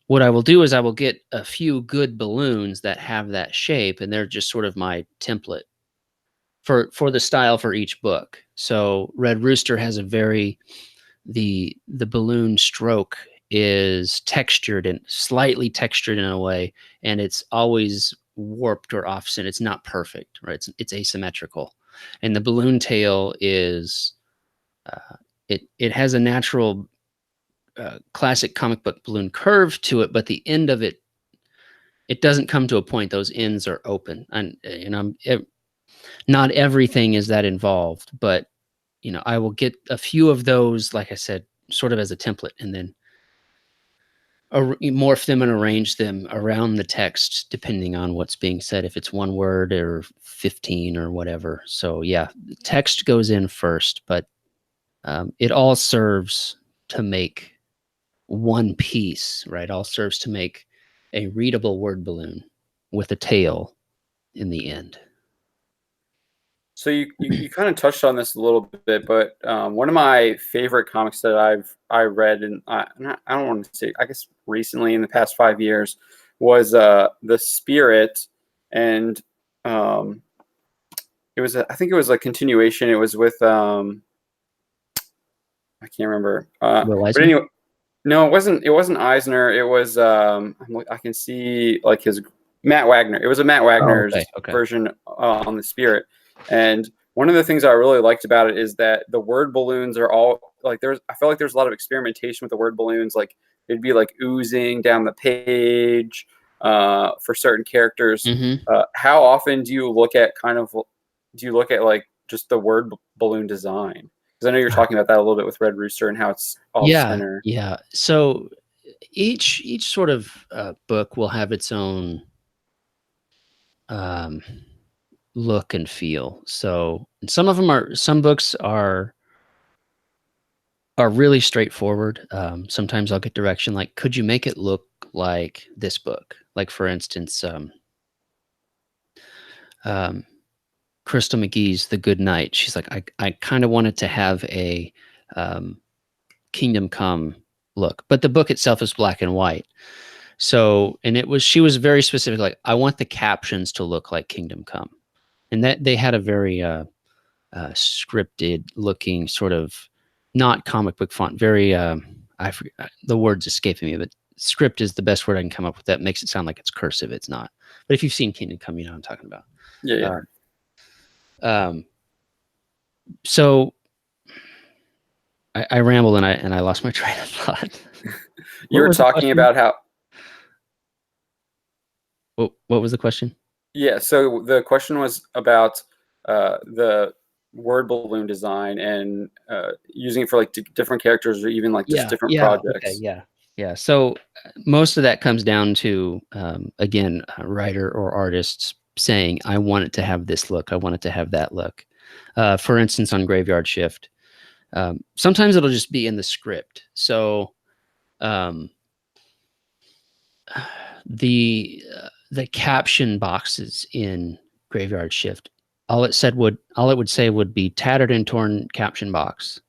what I will do is I will get a few good balloons that have that shape, and they're just sort of my template for the style for each book. So Red Rooster has a very the balloon stroke is textured and slightly textured in a way, and it's always warped or offset. It's not perfect, right? It's asymmetrical, and the balloon tail is it has a natural classic comic book balloon curve to it, but the end of it doesn't come to a point. Those ends are open, and not everything is that involved, but I will get a few of those, like I said, sort of as a template, and then morph them and arrange them around the text depending on what's being said, if it's one word or 15 or whatever. So yeah, the text goes in first, but it all serves to make one piece, right? All serves to make a readable word balloon with a tail in the end. So you kind of touched on this a little bit, but one of my favorite comics that I read, and I don't want to say, I guess recently in the past 5 years, was The Spirit, and it was I think it was a continuation. It was with I can't remember, but anyway, no, it wasn't. It wasn't Eisner. It was I can see like his Matt Wagner. It was a Matt Wagner's version on The Spirit. And one of the things I really liked about it is that the word balloons are all like I feel like there's a lot of experimentation with the word balloons. Like it'd be like oozing down the page for certain characters. How often do you look at like just the word balloon design? Because I know you're talking about that a little bit with Red Rooster and how it's off center. Yeah. So each sort of book will have its own look and feel. So some books are really straightforward. Sometimes I'll get direction like, could you make it look like this book? Like for instance, Crystal McGee's The Good Night. She's like, I kind of wanted to have a Kingdom Come look, but the book itself is black and white. So, and she was very specific. Like, I want the captions to look like Kingdom Come, and that they had a very scripted looking sort of not comic book font. Very, I forget, the word's escaping me, but script is the best word I can come up with. That makes it sound like it's cursive. It's not. But if you've seen Kingdom Come, you know what I'm talking about. Yeah. So I rambled and I lost my train of thought. You were talking about how. What was the question? Yeah, so the question was about the word balloon design and using it for like different characters or even like just different projects. Okay, yeah. So most of that comes down to again, a writer or artists saying, "I want it to have this look. I want it to have that look." For instance, on Graveyard Shift, sometimes it'll just be in the script. So the caption boxes in Graveyard Shift, all it would say would be tattered and torn caption box.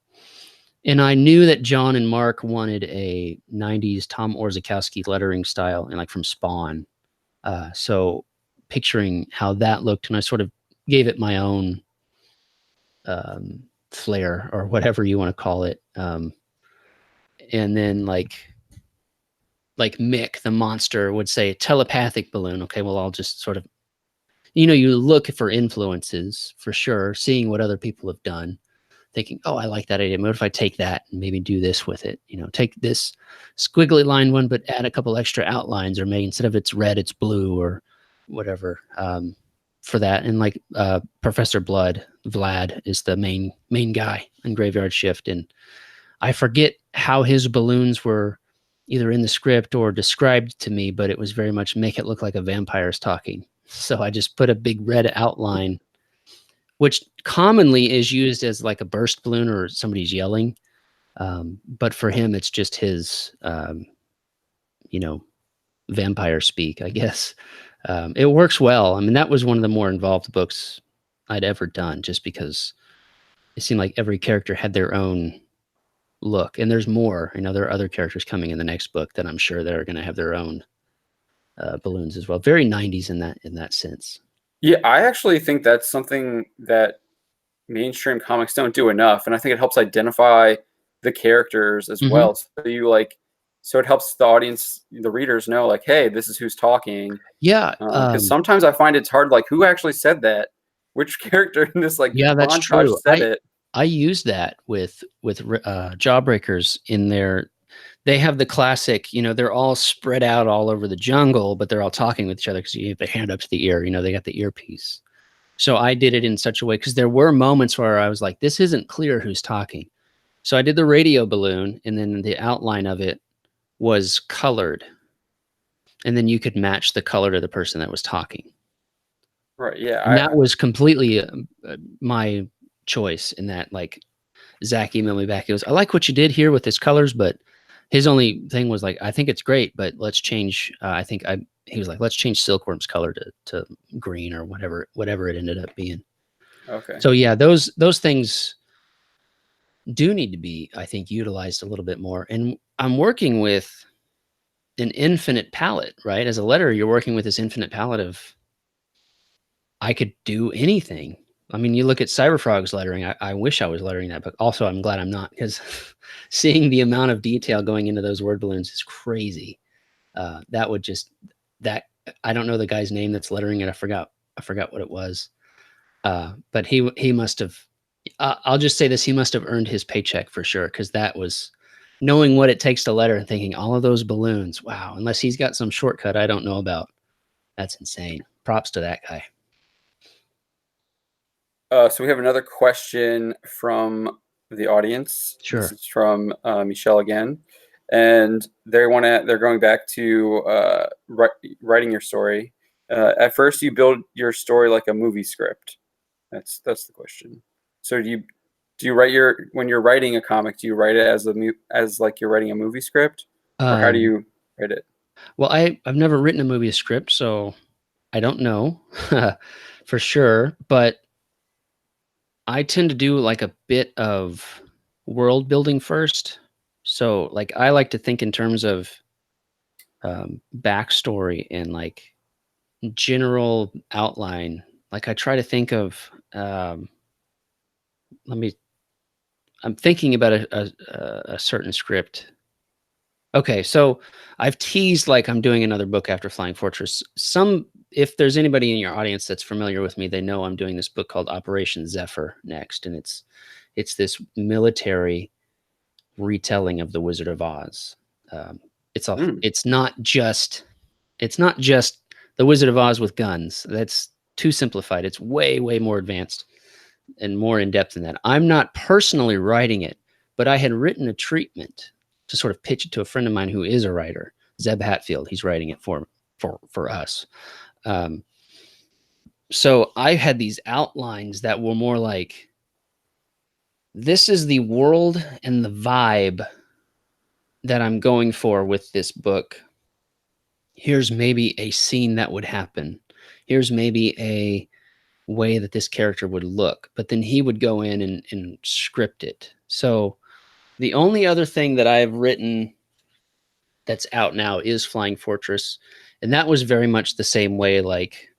And I knew that John and Mark wanted a 90s Tom Orzechowski lettering style, and like from Spawn. So picturing how that looked, and I sort of gave it my own flair or whatever you want to call it. And then like Mick, the monster, would say telepathic balloon. Okay, well, I'll just sort of, you look for influences for sure, seeing what other people have done, thinking, oh, I like that idea. What if I take that and maybe do this with it? Take this squiggly line one, but add a couple extra outlines, or maybe instead of it's red, it's blue or whatever for that. And like Professor Blood, Vlad is the main guy in Graveyard Shift. And I forget how his balloons were either in the script or described to me, but it was very much make it look like a vampire's talking. So I just put a big red outline, which commonly is used as like a burst balloon or somebody's yelling. But for him, it's just his, vampire speak, I guess. It works well. I mean, that was one of the more involved books I'd ever done, just because it seemed like every character had their own look. And there's more. There are other characters coming in the next book that I'm sure that are going to have their own balloons as well. Very 90s in that sense. Yeah, I actually think that's something that mainstream comics don't do enough, and I think it helps identify the characters as Mm-hmm. well. So it helps the audience, the readers, know like, hey, this is who's talking. Yeah. Because sometimes I find it's hard, like, who actually said that? Which character in this like Yeah, that's montage true. said it? I use that with Jawbreakers in there. They have the classic, they're all spread out all over the jungle, but they're all talking with each other because you have their hand up to the ear. They got the earpiece. So I did it in such a way, because there were moments where I was like, this isn't clear who's talking. So I did the radio balloon, and then the outline of it was colored. And then you could match the color to the person that was talking. Right. Yeah. And that was completely my choice in that. Like, Zach emailed me back. He goes, I like what you did here with his colors, but his only thing was like, I think it's great, but let's change. He was like, let's change Silkworm's color to green or whatever it ended up being. Okay. So yeah, those things do need to be, I think, utilized a little bit more. And I'm working with an infinite palette, right? As a letterer, you're working with this infinite palette of, I could do anything. I mean, you look at Cyberfrog's lettering. I wish I was lettering that book. Also, I'm glad I'm not, because seeing the amount of detail going into those word balloons is crazy. That would just, that, I don't know the guy's name that's lettering it. I forgot what it was. But he must have, I'll just say this, he must have earned his paycheck for sure, because that was, knowing what it takes to letter and thinking all of those balloons, wow, unless he's got some shortcut I don't know about. That's insane. Props to that guy. So we have another question from the audience. Sure. This is from Michelle again, and they're going back to writing your story. At first, you build your story like a movie script. That's the question. So do you write when you're writing a comic? Do you write it as like you're writing a movie script, or how do you write it? Well, I've never written a movie script, so I don't know for sure, but I tend to do like a bit of world building first. So like, I like to think in terms of backstory and like general outline. Like, I try to think of, I'm thinking about a certain script. Okay, so I've teased like I'm doing another book after Flying Fortress. If there's anybody in your audience that's familiar with me, they know I'm doing this book called Operation Zephyr next, and it's this military retelling of the Wizard of Oz. It's not just the Wizard of Oz with guns. That's too simplified. It's way more advanced and more in depth than that. I'm not personally writing it, but I had written a treatment to sort of pitch it to a friend of mine who is a writer, Zeb Hatfield. He's writing it for us. So I had these outlines that were more like, this is the world and the vibe that I'm going for with this book. Here's maybe a scene that would happen. Here's maybe a way that this character would look, but then he would go in and script it. So the only other thing that I've written that's out now is Flying Fortress, and that was very much the same way, like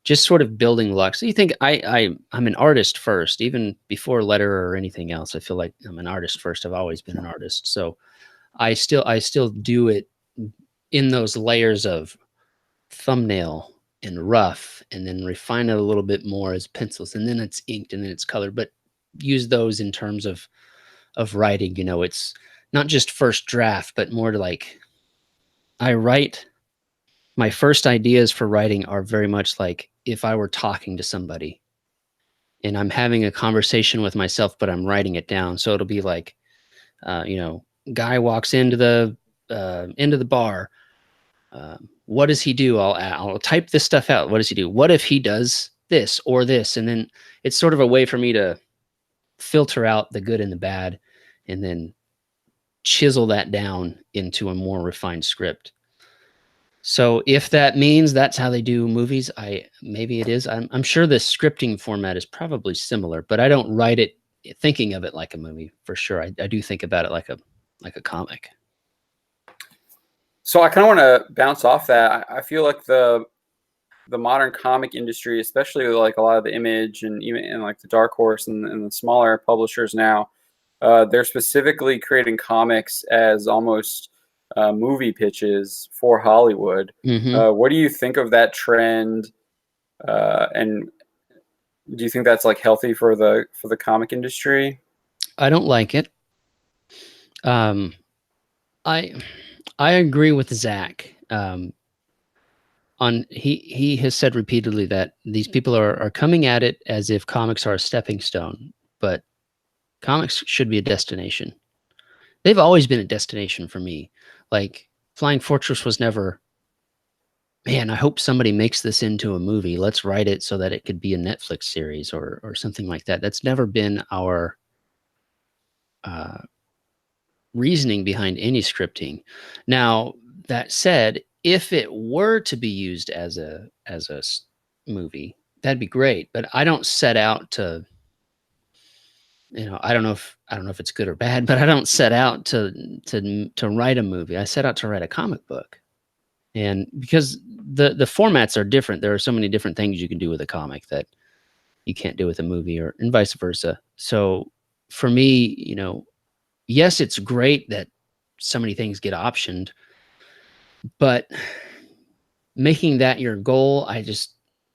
just sort of building luck. So you think I'm an artist first, even before letterer or anything else. I feel like I'm an artist first. I've always been an artist, so I still do it in those layers of thumbnail and rough, and then refine it a little bit more as pencils, and then it's inked, and then it's colored. But use those in terms of writing. It's not just first draft, but more to like, I write, my first ideas for writing are very much like if I were talking to somebody and I'm having a conversation with myself, but I'm writing it down. So it'll be like, guy walks into the bar. What does he do? I'll type this stuff out. What does he do? What if he does this or this? And then it's sort of a way for me to filter out the good and the bad, and then chisel that down into a more refined script. So if that means that's how they do movies, maybe it is. I'm sure the scripting format is probably similar, but I don't write it thinking of it like a movie for sure. I do think about it like a comic. So I kind of want to bounce off that. I feel like the modern comic industry, especially with like a lot of the Image and even in like the Dark Horse and the smaller publishers now, they're specifically creating comics as almost movie pitches for Hollywood. Mm-hmm. What do you think of that trend? And do you think that's like healthy for the comic industry? I don't like it. I I agree with Zach. He has said repeatedly that these people are coming at it as if comics are a stepping stone, but comics should be a destination. They've always been a destination for me. Like Flying Fortress was never, man, I hope somebody makes this into a movie. Let's write it so that it could be a Netflix series or something like that. That's never been our uh, reasoning behind any scripting. Now, that said, if it were to be used as a movie, that'd be great. But I don't set out to, I don't know if it's good or bad, but I don't set out to write a movie. I set out to write a comic book. And because the formats are different, there are so many different things you can do with a comic that you can't do with a movie, or and vice versa. So for me, yes, it's great that so many things get optioned, but making that your goal,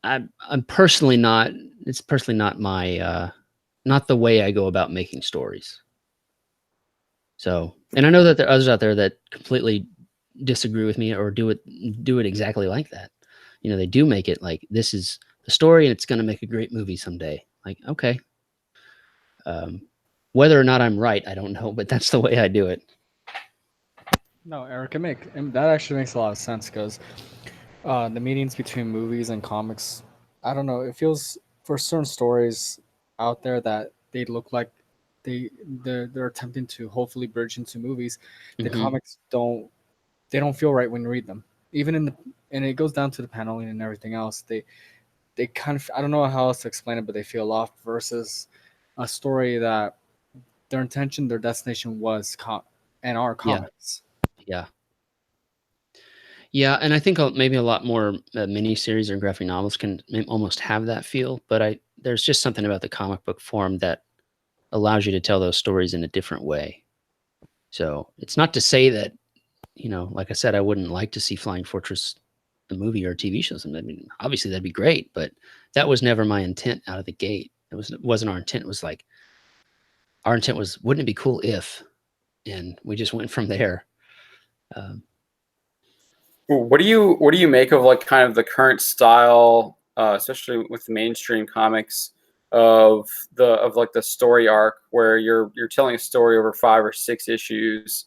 I'm personally not. It's personally not my not the way I go about making stories. So, and I know that there are others out there that completely disagree with me or do it exactly like that. They do make it like this is the story and it's going to make a great movie someday. Like, okay. Whether or not I'm right, I don't know, but that's the way I do it. No, Eric, that actually makes a lot of sense because the meetings between movies and comics, I don't know, it feels for certain stories out there that they look like they're attempting to hopefully bridge into movies. The Hmm. comics don't feel right when you read them. Even and it goes down to the paneling and everything else. They kind of, I don't know how else to explain it, but they feel off versus a story that their intention, their destination was and are Yeah. comics. Yeah. Yeah. And I think maybe a lot more miniseries or graphic novels can almost have that feel, but there's just something about the comic book form that allows you to tell those stories in a different way. So it's not to say that, like I said, I wouldn't like to see Flying Fortress, the movie or TV show. I mean, obviously that'd be great, but that was never my intent out of the gate. It wasn't our intent. It was like, our intent was, wouldn't it be cool if, and we just went from there. Um, What do you make of like kind of the current style, especially with the mainstream comics of like the story arc where you're telling a story over 5 or 6 issues,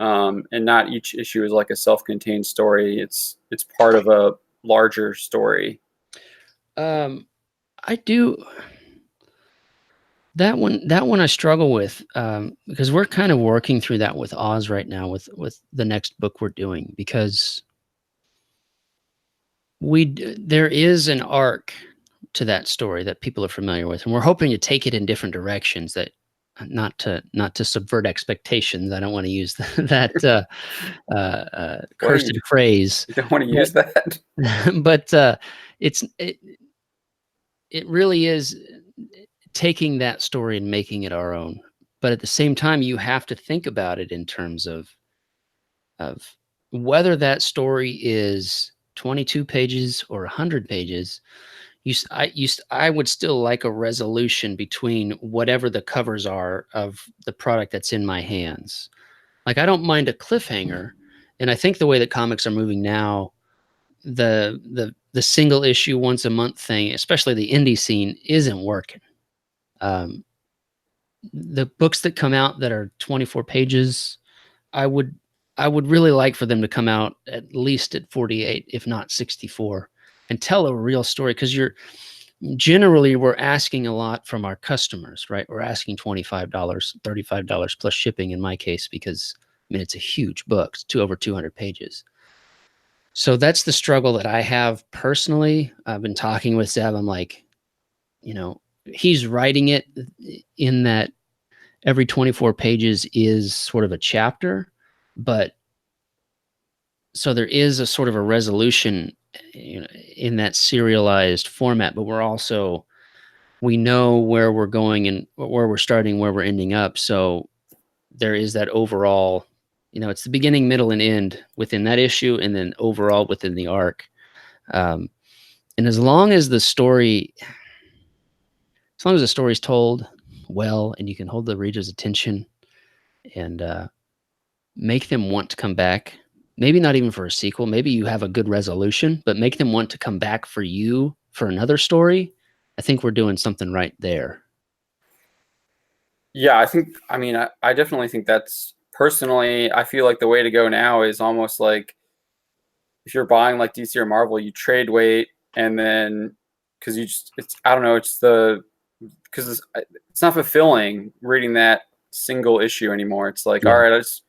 and not each issue is like a self-contained story. It's part of a larger story. I do that one I struggle with, because we're kind of working through that with Oz right now with the next book we're doing, because there is an arc to that story that people are familiar with, and we're hoping to take it in different directions, that not to subvert expectations. I don't want to use that What are cursed you phrase, you don't want to but use that? but it's it really is taking that story and making it our own. But at the same time, you have to think about it in terms of whether that story is 22 pages or 100 pages. I would still like a resolution between whatever the covers are of the product that's in my hands. Like, I don't mind a cliffhanger, and I think the way that comics are moving now, the single issue once a month thing, especially the indie scene, isn't working. Um, the books that come out that are 24 pages, I would I would really like for them to come out at least at 48, if not 64, and tell a real story, because we're asking a lot from our customers, right? We're asking $25, $35 plus shipping in my case, because I mean, it's a huge book. It's over 200 pages. So that's the struggle that I have personally. I've been talking with Zeb. I'm like, he's writing it in that every 24 pages is sort of a chapter, but so there is a sort of a resolution, in that serialized format, but we know where we're going and where we're starting, where we're ending up. So there is that overall, it's the beginning, middle, and end within that issue, and then overall within the arc. Um, and as long as the story is told well, and you can hold the reader's attention and make them want to come back, maybe not even for a sequel, maybe you have a good resolution, but make them want to come back for you for another story, I think we're doing something right there. Yeah, I definitely think that's, personally, I feel like the way to go now is almost like, if you're buying like DC or Marvel, you trade weight, and then, because I don't know, because it's not fulfilling reading that single issue anymore. It's like, all right, I just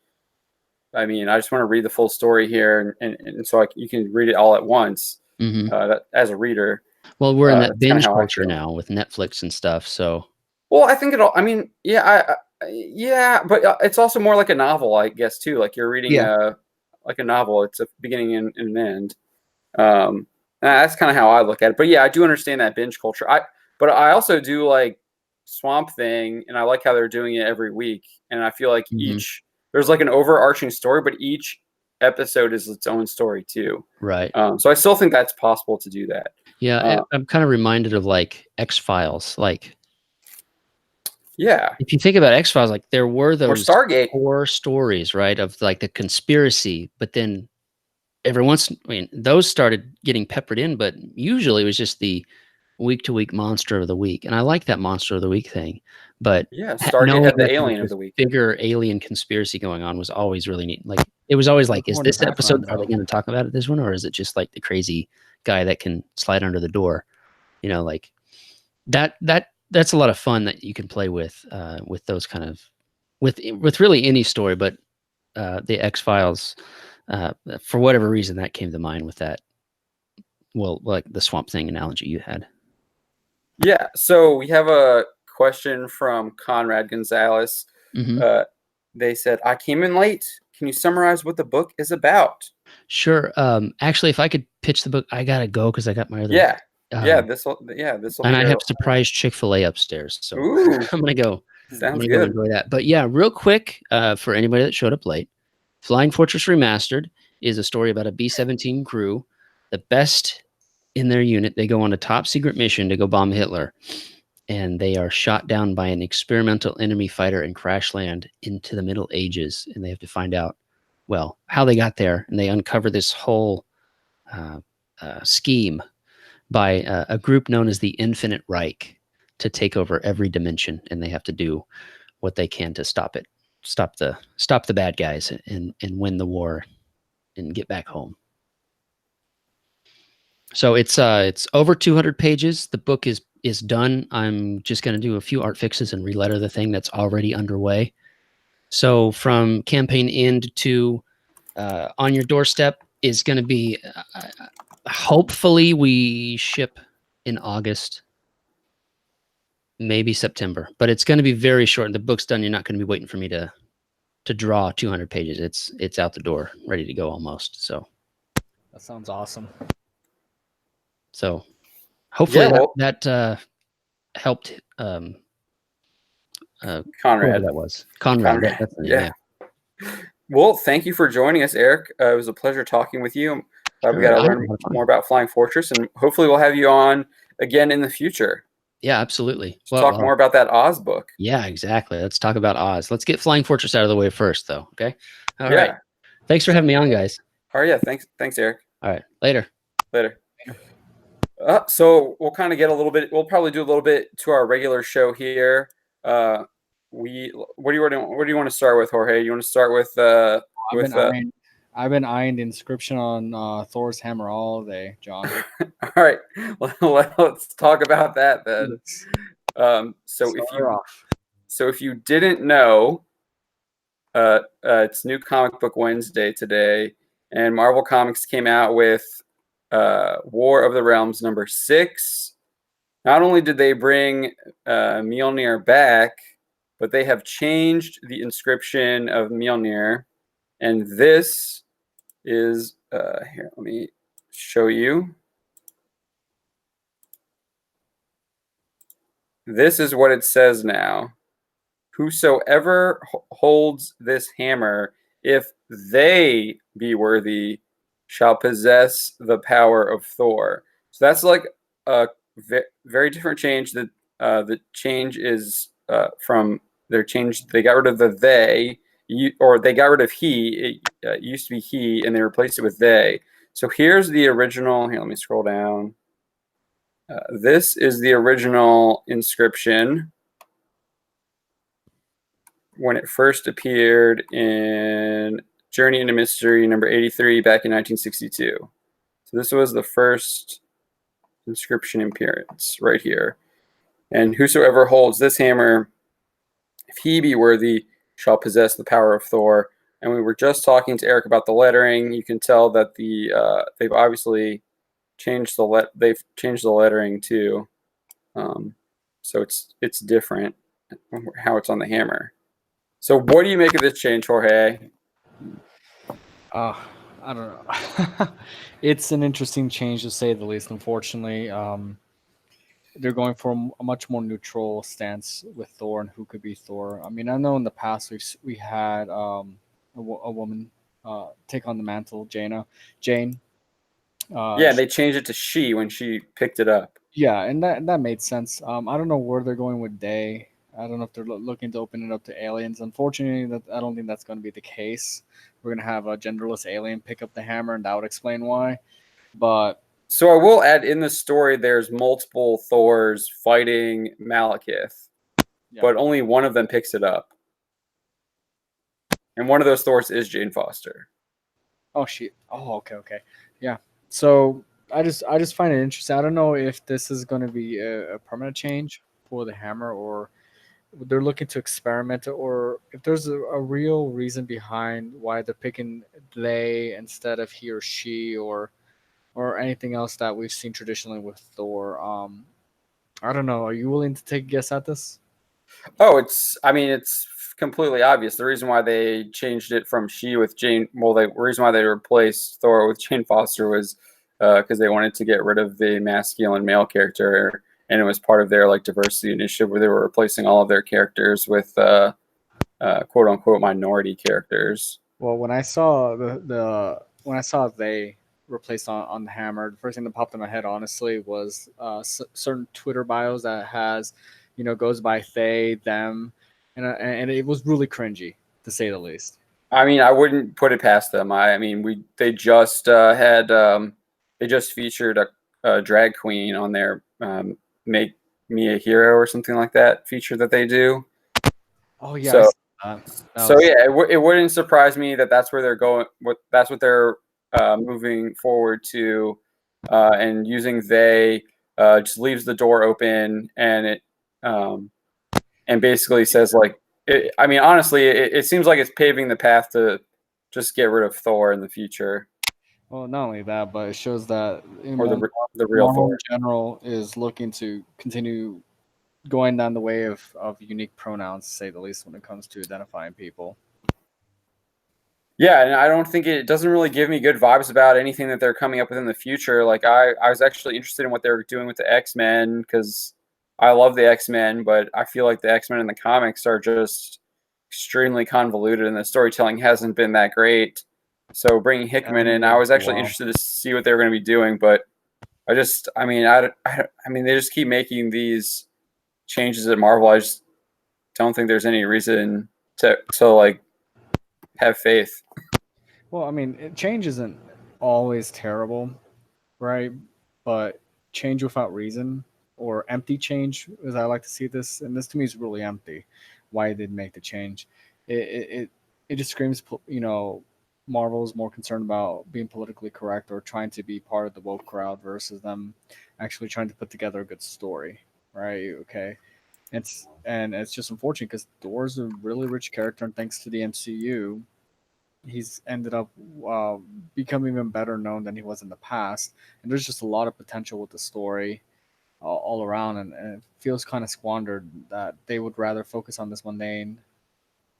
want to read the full story here, and so you can read it all at once, as a reader. Well, we're in that That's kind of binge how I culture feel now with Netflix and stuff. So, Well, I think yeah, but it's also more like a novel, I guess, too. Like you're reading like a novel. It's a beginning and an end. That's kind of how I look at it. But yeah, I do understand that binge culture. But I also do like Swamp Thing, and I like how they're doing it every week. And I feel like there's like an overarching story, but each episode is its own story too. right. So I still think that's possible to do that. Yeah, I'm kind of reminded of like X-Files. Like, yeah, if you think about X-Files, like there were or those Stargate. core stories, right, of like the conspiracy, but then those started getting peppered in, but usually it was just the week-to-week monster of the week, and I like that monster of the week thing. But Yeah, Stargate knowing had the that there was alien of this the week. bigger alien conspiracy going on was always really neat. Like, it was always like, is this episode, are they going to talk about it this one, or is it just like the crazy guy that can slide under the door? Like that's a lot of fun that you can play with those kind of with really any story, but the X-Files, for whatever reason, that came to mind with that. Well, like the Swamp Thing analogy you had. Yeah, so we have a question from Conrad Gonzalez. They said, I came in late. Can you summarize what the book is about? Sure. Actually, if I could pitch the book, I gotta go because I got my other. This will be and I your. have surprise Chick-fil-A upstairs, so Ooh, I'm gonna go. sounds I'm gonna go good. enjoy that. But yeah, real quick, for anybody that showed up late, Flying Fortress Remastered is a story about a B-17 crew, the best in their unit. They go on a top secret mission to go bomb Hitler, and they are shot down by an experimental enemy fighter and crash land into the Middle Ages, and they have to find out, well, how they got there, and they uncover this whole scheme by a group known as the Infinite Reich to take over every dimension, and they have to do what they can to stop it, stop the bad guys, and win the war and get back home. So it's over 200 pages. The book is done. I'm just going to do a few art fixes and reletter the thing that's already underway. So from campaign end to on your doorstep is going to be, hopefully we ship in August, maybe September, but it's going to be very short. The book's done. You're not going to be waiting for me to draw 200 pages. It's out the door, ready to go almost. So That sounds awesome. So hopefully that helped. Conrad. That was Conrad. That's the name, yeah. Well, thank you for joining us, Eric. It was a pleasure talking with you. We got to learn more about Flying Fortress, and hopefully we'll have you on again in the future. Yeah, absolutely. Talk more about that Oz book. Yeah, exactly. Let's talk about Oz. Let's get Flying Fortress out of the way first, though. Okay. All right. Thanks for having me on, guys. All right. Yeah. Thanks, Eric. All right. Later. So we'll kind of get a little bit. We'll probably do a little bit to our regular show here. What do you want to start with, Jorge? You want to start with I've been eyeing the inscription on Thor's hammer all day, John. All right, let's talk about that then. So if you didn't know, it's New Comic Book Wednesday today, and Marvel Comics came out with War of the Realms #6. Not only did they bring Mjolnir back, but they have changed the inscription of Mjolnir, and this is here. Let me show you. This is what it says now. Whosoever holds this hammer, if they be worthy, shall possess the power of Thor. So that's like a very different change. The change is from their change. They got rid of the they, or they got rid of he. It used to be he, and they replaced it with they. So here's the original. Here, let me scroll down. This is the original inscription when it first appeared in Journey into Mystery #83 back in 1962. So this was the first inscription appearance right here. And whosoever holds this hammer, if he be worthy, shall possess the power of Thor. And we were just talking to Eric about the lettering. You can tell that they've obviously changed they've changed the lettering too. So it's different how it's on the hammer. So what do you make of this change, Jorge? I don't know. It's an interesting change to say the least. Unfortunately, they're going for a much more neutral stance with Thor and who could be Thor. I mean, I know in the past we had a woman take on the mantle, Jane. Yeah, they changed it to she when she picked it up. Yeah, and that made sense. I don't know where they're going with they. I don't know if they're looking to open it up to aliens. Unfortunately, I don't think that's going to be the case. We're going to have a genderless alien pick up the hammer, and that would explain why. But so I will add, in the story, there's multiple Thors fighting Malekith, but only one of them picks it up. And one of those Thors is Jane Foster. Oh, shit. Oh, okay. Yeah. So I just find it interesting. I don't know if this is going to be a permanent change for the hammer, or they're looking to experiment, or if there's a real reason behind why they're picking they instead of he or she, or anything else that we've seen traditionally with Thor. I don't know. Are you willing to take a guess at this? Oh, it's completely obvious. The reason why they changed it from she with Jane, the reason why they replaced Thor with Jane Foster was because they wanted to get rid of the masculine male character, and it was part of their like diversity initiative where they were replacing all of their characters with quote unquote minority characters. Well, when I saw when I saw they replaced on the hammer, the first thing that popped in my head, honestly, was certain Twitter bios that has, goes by they, them, and it was really cringy to say the least. I mean, I wouldn't put it past them. They just they just featured a drag queen on their "Make Me a Hero" or something like that feature that they do. Oh yeah, So yeah, it wouldn't surprise me that that's where they're going. That's what they're moving forward to, and using they just leaves the door open, and it and basically says like, I mean, honestly, it seems like it's paving the path to just get rid of Thor in the future. Well, not only that, but it shows that Or the real Marvel Thor. in general is looking to continue going down the way of unique pronouns, to say the least, when it comes to identifying people. Yeah, and I don't think it doesn't really give me good vibes about anything that they're coming up with in the future. Like I was actually interested in what they were doing with the X-Men because I love the X-Men, but I feel like the X-Men in the comics are just extremely convoluted and the storytelling hasn't been that great. So bringing Hickman in, I was actually interested to see what they were going to be doing, but I mean, they just keep making these changes at Marvel. I just don't think there's any reason to like have faith. Well, I mean, change isn't always terrible, right? But change without reason, or empty change, as I like to see this, and this to me is really empty. Why they did make the change? It just screams, Marvel's more concerned about being politically correct or trying to be part of the woke crowd versus them actually trying to put together a good story, right? Okay, it's just unfortunate because Thor's a really rich character, and thanks to the MCU, he's ended up uh, becoming even better known than he was in the past. And there's just a lot of potential with the story all around, and it feels kind of squandered that they would rather focus on this mundane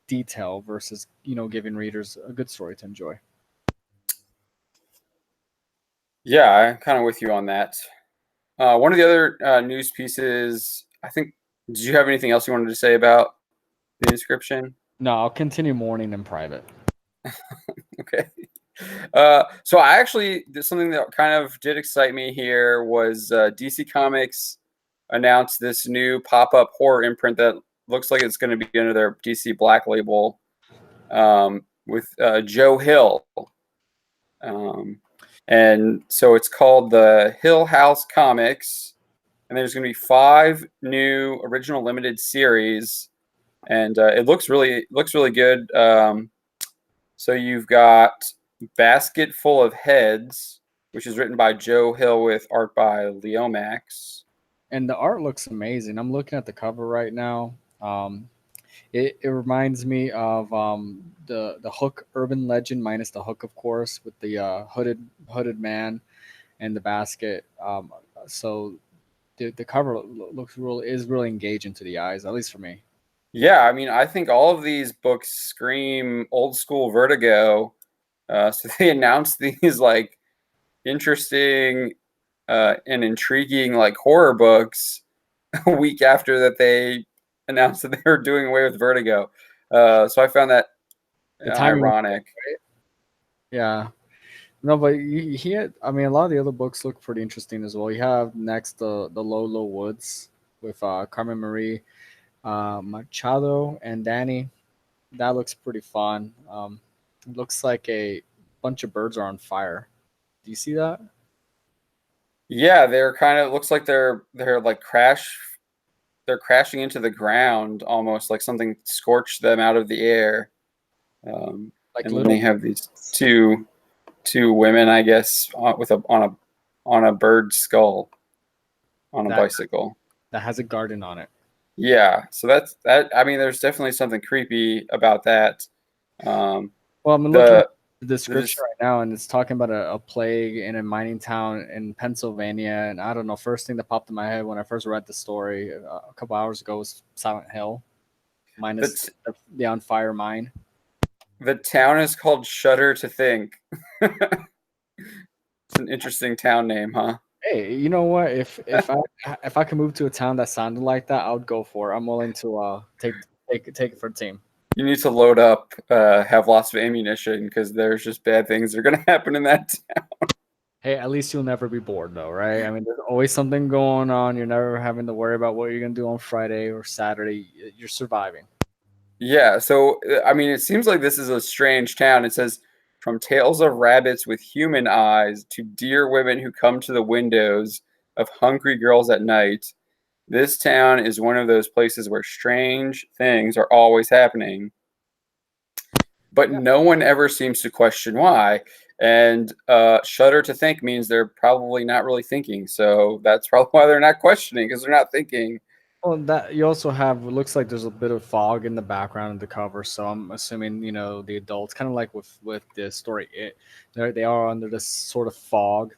detail versus giving readers a good story to enjoy. Yeah, I'm kind of with you on that. One of the other news pieces, I think, did you have anything else you wanted to say about the inscription? No, I'll continue mourning in private. Okay. So I actually, there's something that kind of did excite me here was DC Comics announced this new pop-up horror imprint that looks like it's going to be under their DC Black label with Joe Hill. And so it's called the Hill House Comics, and there's going to be 5 new original limited series, and it looks really good. So you've got Basket Full of Heads, which is written by Joe Hill with art by Leo Max. And the art looks amazing. I'm looking at the cover right now. It reminds me of the Hook urban legend minus the Hook, of course, with the hooded man and the basket. So the cover is really engaging to the eyes, at least for me. Yeah, I mean, I think all of these books scream old school Vertigo. So they announced these like interesting and intriguing like horror books a week after that they announced that they were doing away with Vertigo. So I found that The timing, ironic. right? Yeah. No, but he had. I mean, a lot of the other books look pretty interesting as well. You have next the Low Low Woods with Carmen Marie Machado and Danny. That looks pretty fun. It looks like a bunch of birds are on fire. Do you see that? Yeah, they're kind of looks like they're like they're crashing into the ground almost like something scorched them out of the air. Like And then they little. have these two women, I guess, with a on a bird skull on a that bicycle. that has a garden on it. Yeah, so that's that. I mean, there's definitely something creepy about that. Um, Well, I'm looking at the the the description dis- right now, and it's talking about a plague in a mining town in Pennsylvania. And I don't know, first thing that popped in my head when I first read the story a couple hours ago was Silent Hill, minus the the on fire mine. the town is called Shudder to Think. It's an interesting town name, huh? Hey, you know what? If I can move to a town that sounded like that, I would go for it. I'm willing to take it for the team. You need to load up, have lots of ammunition because there's just bad things that are going to happen in that. Hey, at least you'll never be bored, though, right? I mean, there's always something going on. You're never having to worry about what you're gonna do on Friday or Saturday. You're surviving. Yeah, so I mean, it seems like this is a strange town. It says from tales of rabbits with human eyes to dear women who come to the windows of hungry girls at night. This town is one of those places where strange things are always happening, but Yeah. no one ever seems to question why. And shudder to think means they're probably not really thinking. So that's probably why they're not questioning because they're not thinking. Well, that you also have. It looks like there's a bit of fog in the background of the cover, so I'm assuming the adults, kind of like with the story, they are under this sort of fog.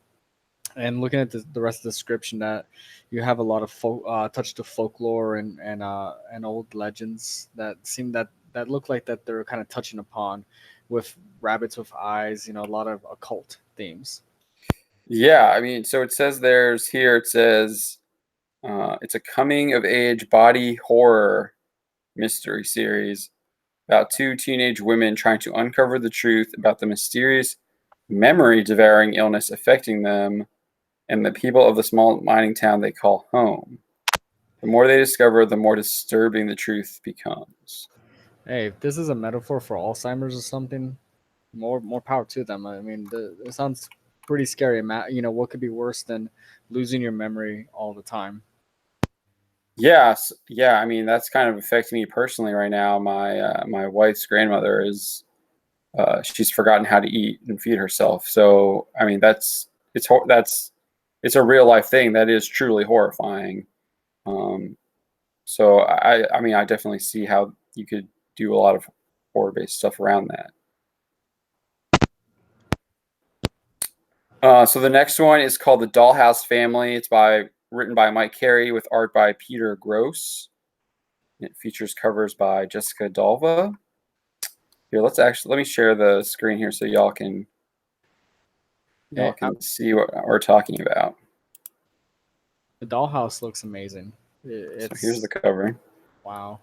And looking at the rest of the description, that you have a lot of touch to folklore and old legends that seem that look like that they're kind of touching upon with rabbits with eyes. A lot of occult themes. Yeah, I mean, so it says it says it's a coming of age body horror mystery series about 2 teenage women trying to uncover the truth about the mysterious memory devouring illness affecting them and the people of the small mining town they call home. The more they discover, the more disturbing the truth becomes. Hey, if this is a metaphor for Alzheimer's or something, more power to them. I mean, it sounds pretty scary. What could be worse than losing your memory all the time? Yes, yeah. I mean, that's kind of affecting me personally right now. My wife's grandmother is she's forgotten how to eat and feed herself. So I mean, that's it's a real life thing that is truly horrifying. Um, so I mean, I definitely see how you could do a lot of horror based stuff around that. So the next one is called The Dollhouse Family. It's written by Mike Carey with art by Peter Gross. It features covers by Jessica Dalva. Here, let me share the screen here so y'all can see what we're talking about. The dollhouse looks amazing. So here's the cover. Wow.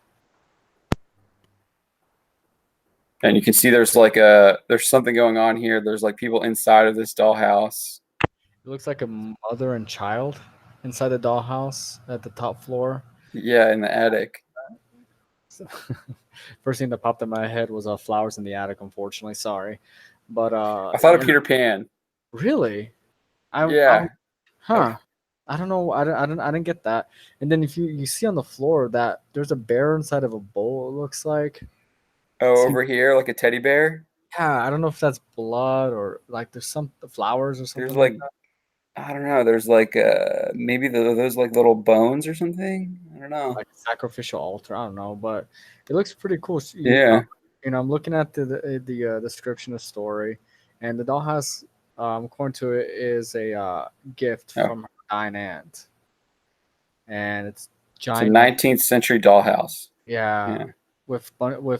And you can see there's something going on here. There's like people inside of this dollhouse. It looks like a mother and child inside the dollhouse at the top floor. Yeah, in the attic. So, first thing that popped in my head was flowers in the attic. Unfortunately, sorry, but I thought of Peter Pan. Really? Yeah. Huh. I don't know. I didn't get that. And then if you see on the floor that there's a bear inside of a bowl, it looks like. Oh, over here, like a teddy bear. Yeah, I don't know if that's blood or like there's some flowers or something There's like like that. I don't know. There's like maybe those like little bones or something. I don't know. Like a sacrificial altar. I don't know, but it looks pretty cool. Yeah. I'm looking at the description of the story, and the dollhouse, according to it, is a gift from her dying aunt, and it's It's a giant. 19th century dollhouse. Yeah, Yeah. with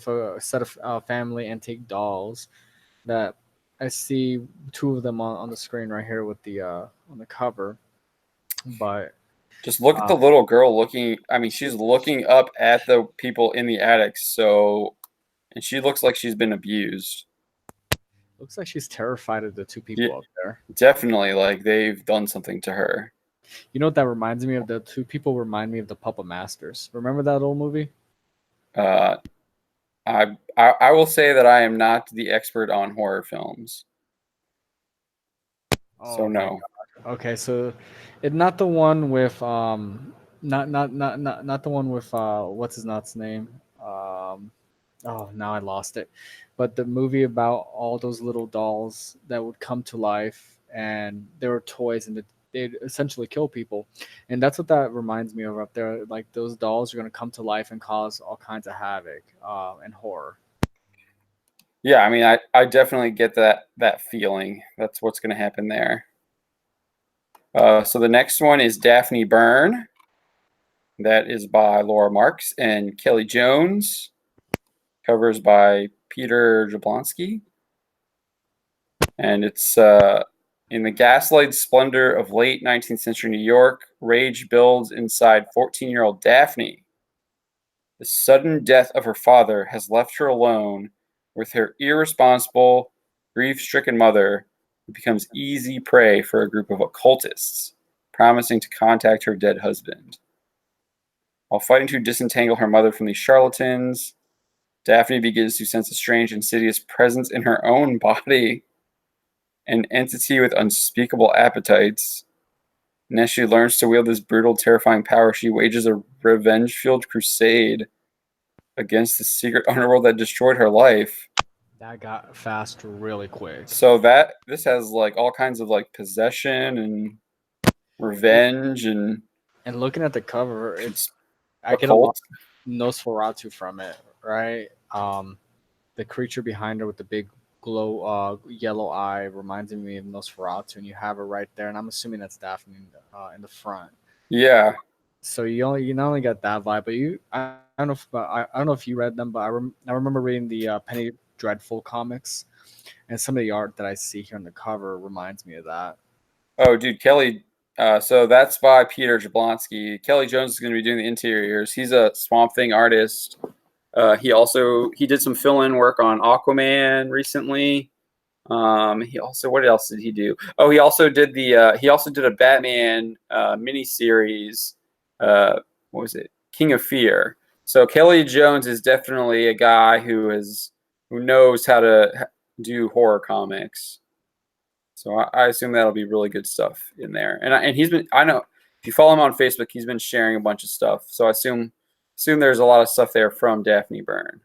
a set of family antique dolls that I see two of them on the screen right here with the on the cover. But Just look at the little girl looking. I mean, she's looking up at the people in the attic. And she looks like she's been abused. looks like she's terrified of the two people up there. Definitely, like they've done something to her. You know what that reminds me of? The two people remind me of the Puppet Masters. Remember that old movie? Uh, I will say that I am not the expert on horror films. So Oh my no. god. Okay, so it's not the one with not the one with what's his nut's name? Oh, now I lost it. But the movie about all those little dolls that would come to life and they were toys and they'd essentially kill people. And that's what that reminds me of up there. Like those dolls are going to come to life and cause all kinds of havoc and horror. Yeah, I mean, I definitely get that feeling. That's what's going to happen there. So the next one is Daphne Byrne. That is by Laura Marks and Kelly Jones. Covers by Peter Jablonski. And it's in the gaslight splendor of late 19th century New York, rage builds inside 14-year-old Daphne. The sudden death of her father has left her alone with her irresponsible, grief-stricken mother, who becomes easy prey for a group of occultists, promising to contact her dead husband. While fighting to disentangle her mother from these charlatans, Daphne begins to sense a strange, insidious presence in her own body, an entity with unspeakable appetites. And as she learns to wield this brutal, terrifying power, she wages a revenge-filled crusade against the secret underworld that destroyed her life. That got fast really quick. So this has like all kinds of like possession and revenge and looking at the cover, I get a occult. lot of Nosferatu from it, right? The creature behind her with the big yellow eye reminds me of Nosferatu, and you have her right there, and I'm assuming that's Daphne in the front. Yeah. So you not only got that vibe, but I don't know if you read them, but I remember reading the Penny Dreadful comics, and some of the art that I see here on the cover reminds me of that. Oh, dude, Kelly. So that's by Peter Jablonski. Kelly Jones is going to be doing the interiors. He's a Swamp Thing artist. He did some fill-in work on Aquaman recently. He also, what else did he do? Oh, he also did a Batman mini series. What was it? King of Fear. So Kelly Jones is definitely a guy who knows how to do horror comics. So I assume that'll be really good stuff in there. And I know if you follow him on Facebook, he's been sharing a bunch of stuff. So I assume there's a lot of stuff there from Daphne Byrne.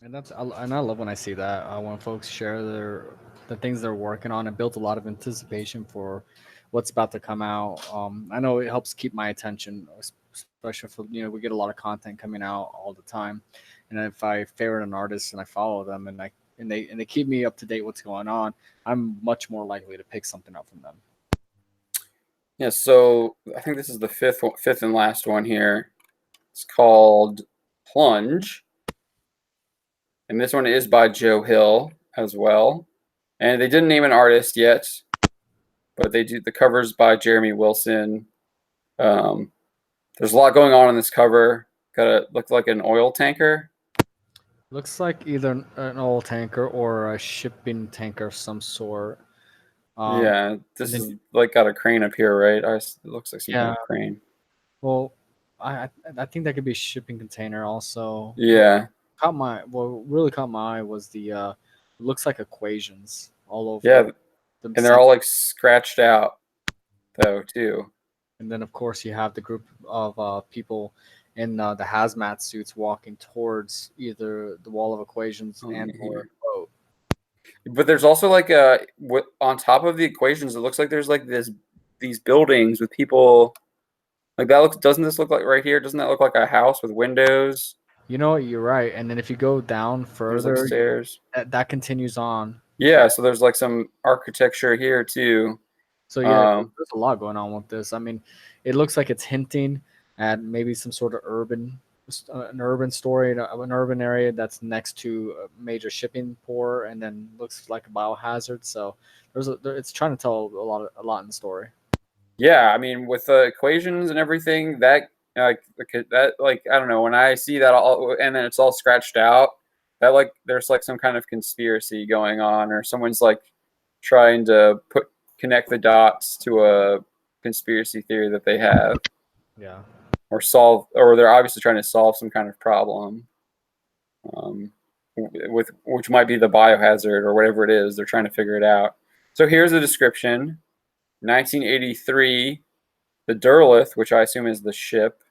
And I love when I see that when folks share the things they're working on. It builds a lot of anticipation for what's about to come out. I know it helps keep my attention, especially for we get a lot of content coming out all the time. And if I favorite an artist and I follow them and and they keep me up to date what's going on, I'm much more likely to pick something up from them. Yeah, so I think this is the fifth and last one here. It's called Plunge, and this one is by Joe Hill as well. And they didn't name an artist yet, but they do. The cover's by Jeremy Wilson. There's a lot going on in this cover. Got to look like an oil tanker. Looks like either an oil tanker or a shipping tanker of some sort. Yeah, this then- is like got a crane up here, right? It looks like some kind Yeah. of crane. Well, I think that could be a shipping container also. Yeah, Really caught my eye was the looks like equations all over. yeah, the and they're all like scratched out, though, too. And then of course you have the group of people in the hazmat suits walking towards either the wall of equations Oh, and yeah. or boat. But there's also like on top of the equations, it looks like there's like these buildings with people. Like doesn't this look like right here? Doesn't that look like a house with windows? You know what? You're right. And then if you go down There's further, like stairs. that continues on. Yeah, so there's like some architecture here too. So yeah, there's a lot going on with this. I mean, it looks like it's hinting at maybe some sort of an urban story, an urban area that's next to a major shipping port, and then looks like a biohazard. So it's trying to tell a lot in the story. Yeah, I mean with the equations and everything, that like I don't know, when I see that all and then it's all scratched out, that like there's like some kind of conspiracy going on, or someone's like trying to connect the dots to a conspiracy theory that they have. Yeah. Or they're obviously trying to solve some kind of problem, with which might be the biohazard or whatever it is. They're trying to figure it out. So here's a description: 1983, the Derleth, which I assume is the ship,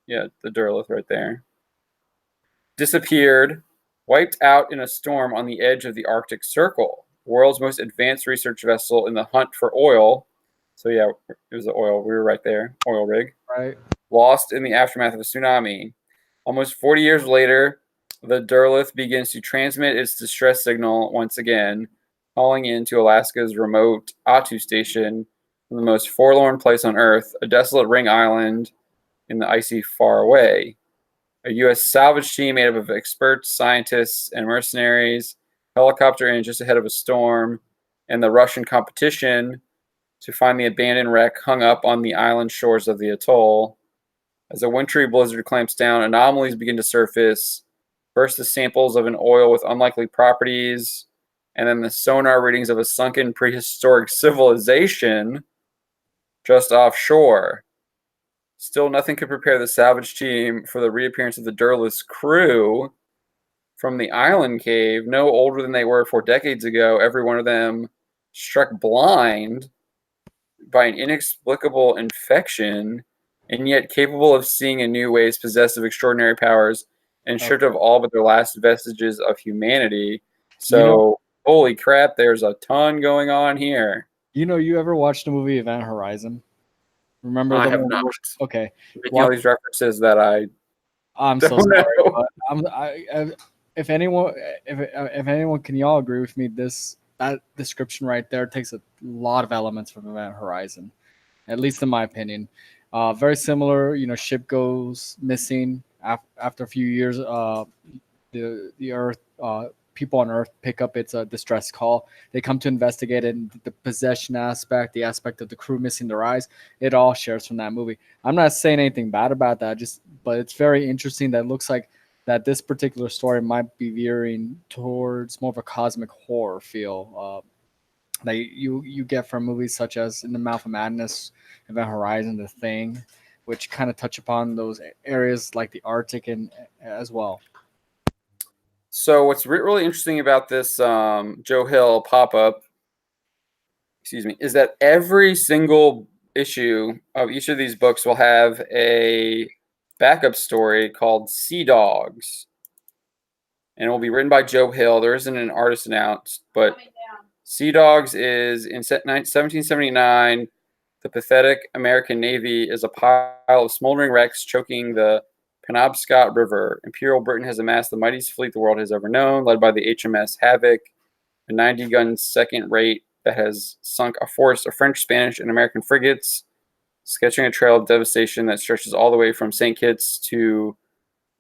yeah, the Derleth right there, disappeared, wiped out in a storm on the edge of the Arctic Circle. The world's most advanced research vessel in the hunt for oil. So yeah, it was the oil. We were right there, oil rig. Right. Lost in the aftermath of a tsunami. Almost 40 years later, the Derleth begins to transmit its distress signal once again, calling into Alaska's remote Attu station, the most forlorn place on Earth, a desolate ring island in the icy far away. A U.S. salvage team made up of experts, scientists, and mercenaries, helicopter in just ahead of a storm, and the Russian competition to find the abandoned wreck hung up on the island shores of the atoll. As a wintry blizzard clamps down, anomalies begin to surface. First, the samples of an oil with unlikely properties, and then the sonar readings of a sunken prehistoric civilization just offshore. Still, nothing could prepare the salvage team for the reappearance of the Derleth's crew from the island cave, no older than they were 4 decades ago. Every one of them struck blind by an inexplicable infection, and yet capable of seeing in new ways, possessed of extraordinary powers, and stripped of all but their last vestiges of humanity. So, holy crap, there's a ton going on here. You ever watched the movie Event Horizon? Remember I the have one? not. Okay. Making all these references that I'm so don't sorry, know. but if anyone, can y'all agree with me? That description right there takes a lot of elements from Event Horizon, at least in my opinion. Very similar. Ship goes missing after a few years. The Earth, people on Earth pick up its distress call. They come to investigate it, and the possession aspect, the aspect of the crew missing their eyes, it all shares from that movie. I'm not saying anything bad about that, but it's very interesting that it looks like that this particular story might be veering towards more of a cosmic horror feel that you get from movies such as In the Mouth of Madness, Event Horizon, The Thing, which kind of touch upon those areas like the Arctic and as well. So what's really interesting about this Joe Hill pop-up, is that every single issue of each of these books will have a backup story called Sea Dogs. And it will be written by Joe Hill. There isn't an artist announced, but Sea Dogs is in 1779. The pathetic American Navy is a pile of smoldering wrecks choking the Penobscot River. Imperial Britain has amassed the mightiest fleet the world has ever known, led by the HMS Havoc, a 90-gun second rate that has sunk a force of French, Spanish, and American frigates, sketching a trail of devastation that stretches all the way from St. Kitts to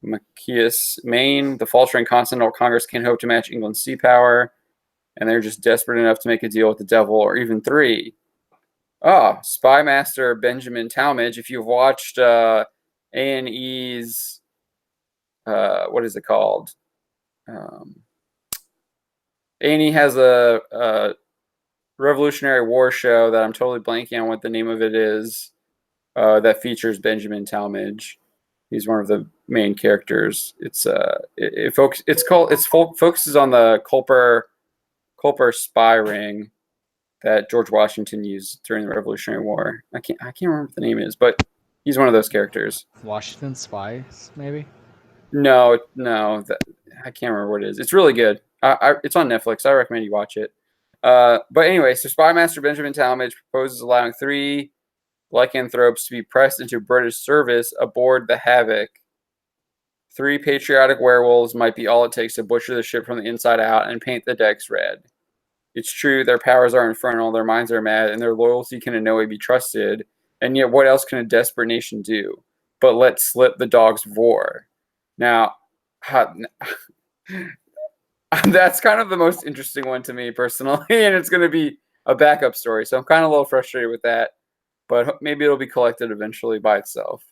Machias, Maine. The faltering Continental Congress can't hope to match England's sea power, and they're just desperate enough to make a deal with the devil, or even three. Spy Master Benjamin Talmadge. If you've watched A&E's, what is it called? A&E has a Revolutionary War show that I'm totally blanking on what the name of it is, that features Benjamin Talmadge. He's one of the main characters. It focuses on the Culper spy ring that George Washington used during the Revolutionary War. I can't remember what the name is, but he's one of those characters. Washington Spies, maybe. No, I can't remember what it is. It's really good. It's on Netflix. I recommend you watch it. But anyway, so Spy Master Benjamin Talmadge proposes allowing 3 lycanthropes to be pressed into British service aboard the Havoc. 3 patriotic werewolves might be all it takes to butcher the ship from the inside out and paint the decks red. It's true, their powers are infernal, their minds are mad, and their loyalty can in no way be trusted. And yet, what else can a desperate nation do but let slip the dogs of war? Now, that's kind of the most interesting one to me personally, and it's going to be a backup story. So I'm kind of a little frustrated with that, but maybe it'll be collected eventually by itself.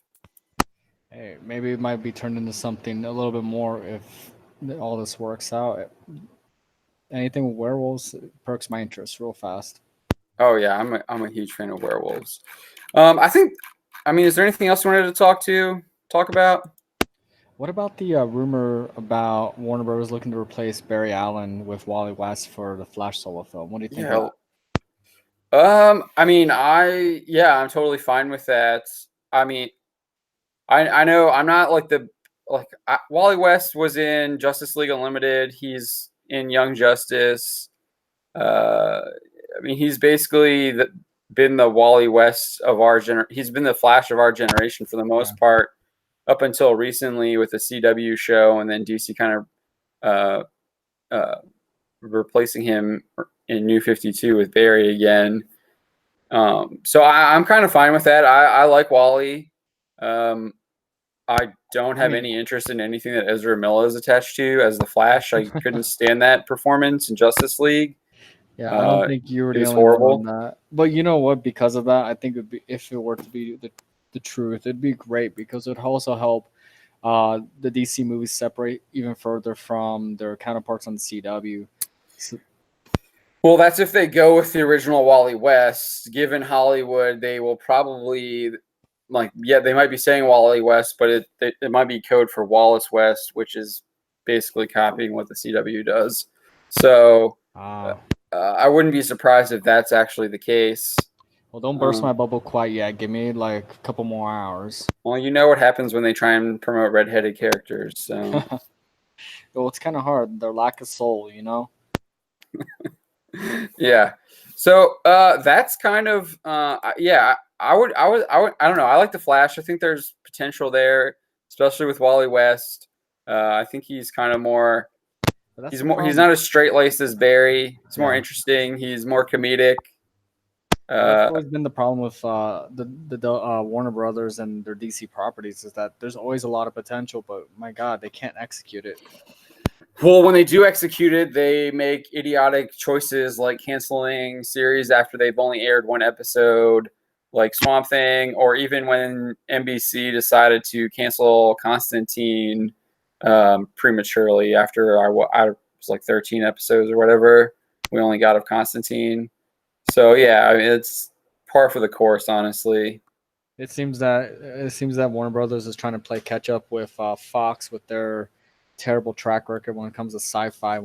Hey, maybe it might be turned into something a little bit more if all this works out. Anything with werewolves perks my interest real fast. Oh yeah, I'm a huge fan of werewolves. Is there anything else you wanted to talk about? What about the rumor about Warner Bros. Looking to replace Barry Allen with Wally West for the Flash solo film? What do you think? Yeah. I'm totally fine with that. I mean, I know I'm not Wally West was in Justice League Unlimited. He's in Young Justice. He's basically been the Wally West of our generation. He's been the Flash of our generation for the most part, up until recently with the CW show, and then DC kind of replacing him in New 52 with Barry again. So I'm kind of fine with that. I like Wally. I don't have any interest in anything that Ezra Miller is attached to as the Flash. I couldn't stand that performance in Justice League. Yeah, I don't think you were the only one on that. But you know what? Because of that, I think if it were to be the truth, it'd be great because it would also help the DC movies separate even further from their counterparts on the CW. Well, that's if they go with the original Wally West. Given Hollywood, they will probably they might be saying Wally West, but it might be code for Wallace West, which is basically copying what the CW does. So I wouldn't be surprised if that's actually the case. Well, don't burst my bubble quite yet. Give me a couple more hours. Well, you know what happens when they try and promote redheaded characters. So. Well, it's kind of hard. Their lack of soul, you know? Yeah. So that's kind of I don't know. I like the Flash. I think there's potential there, especially with Wally West. I think he's kind of more. He's not as straight laced as Barry. He's more interesting. He's more comedic. That's always been the problem with the Warner Brothers and their DC properties is that there's always a lot of potential, but my God, they can't execute it. Well, when they do execute it, they make idiotic choices like canceling series after they've only aired 1 episode, like Swamp Thing, or even when NBC decided to cancel Constantine prematurely after I was like 13 episodes or whatever we only got of Constantine. So yeah, it's par for the course, honestly. It seems that Warner Brothers is trying to play catch up with Fox with their terrible track record when it comes to sci-fi.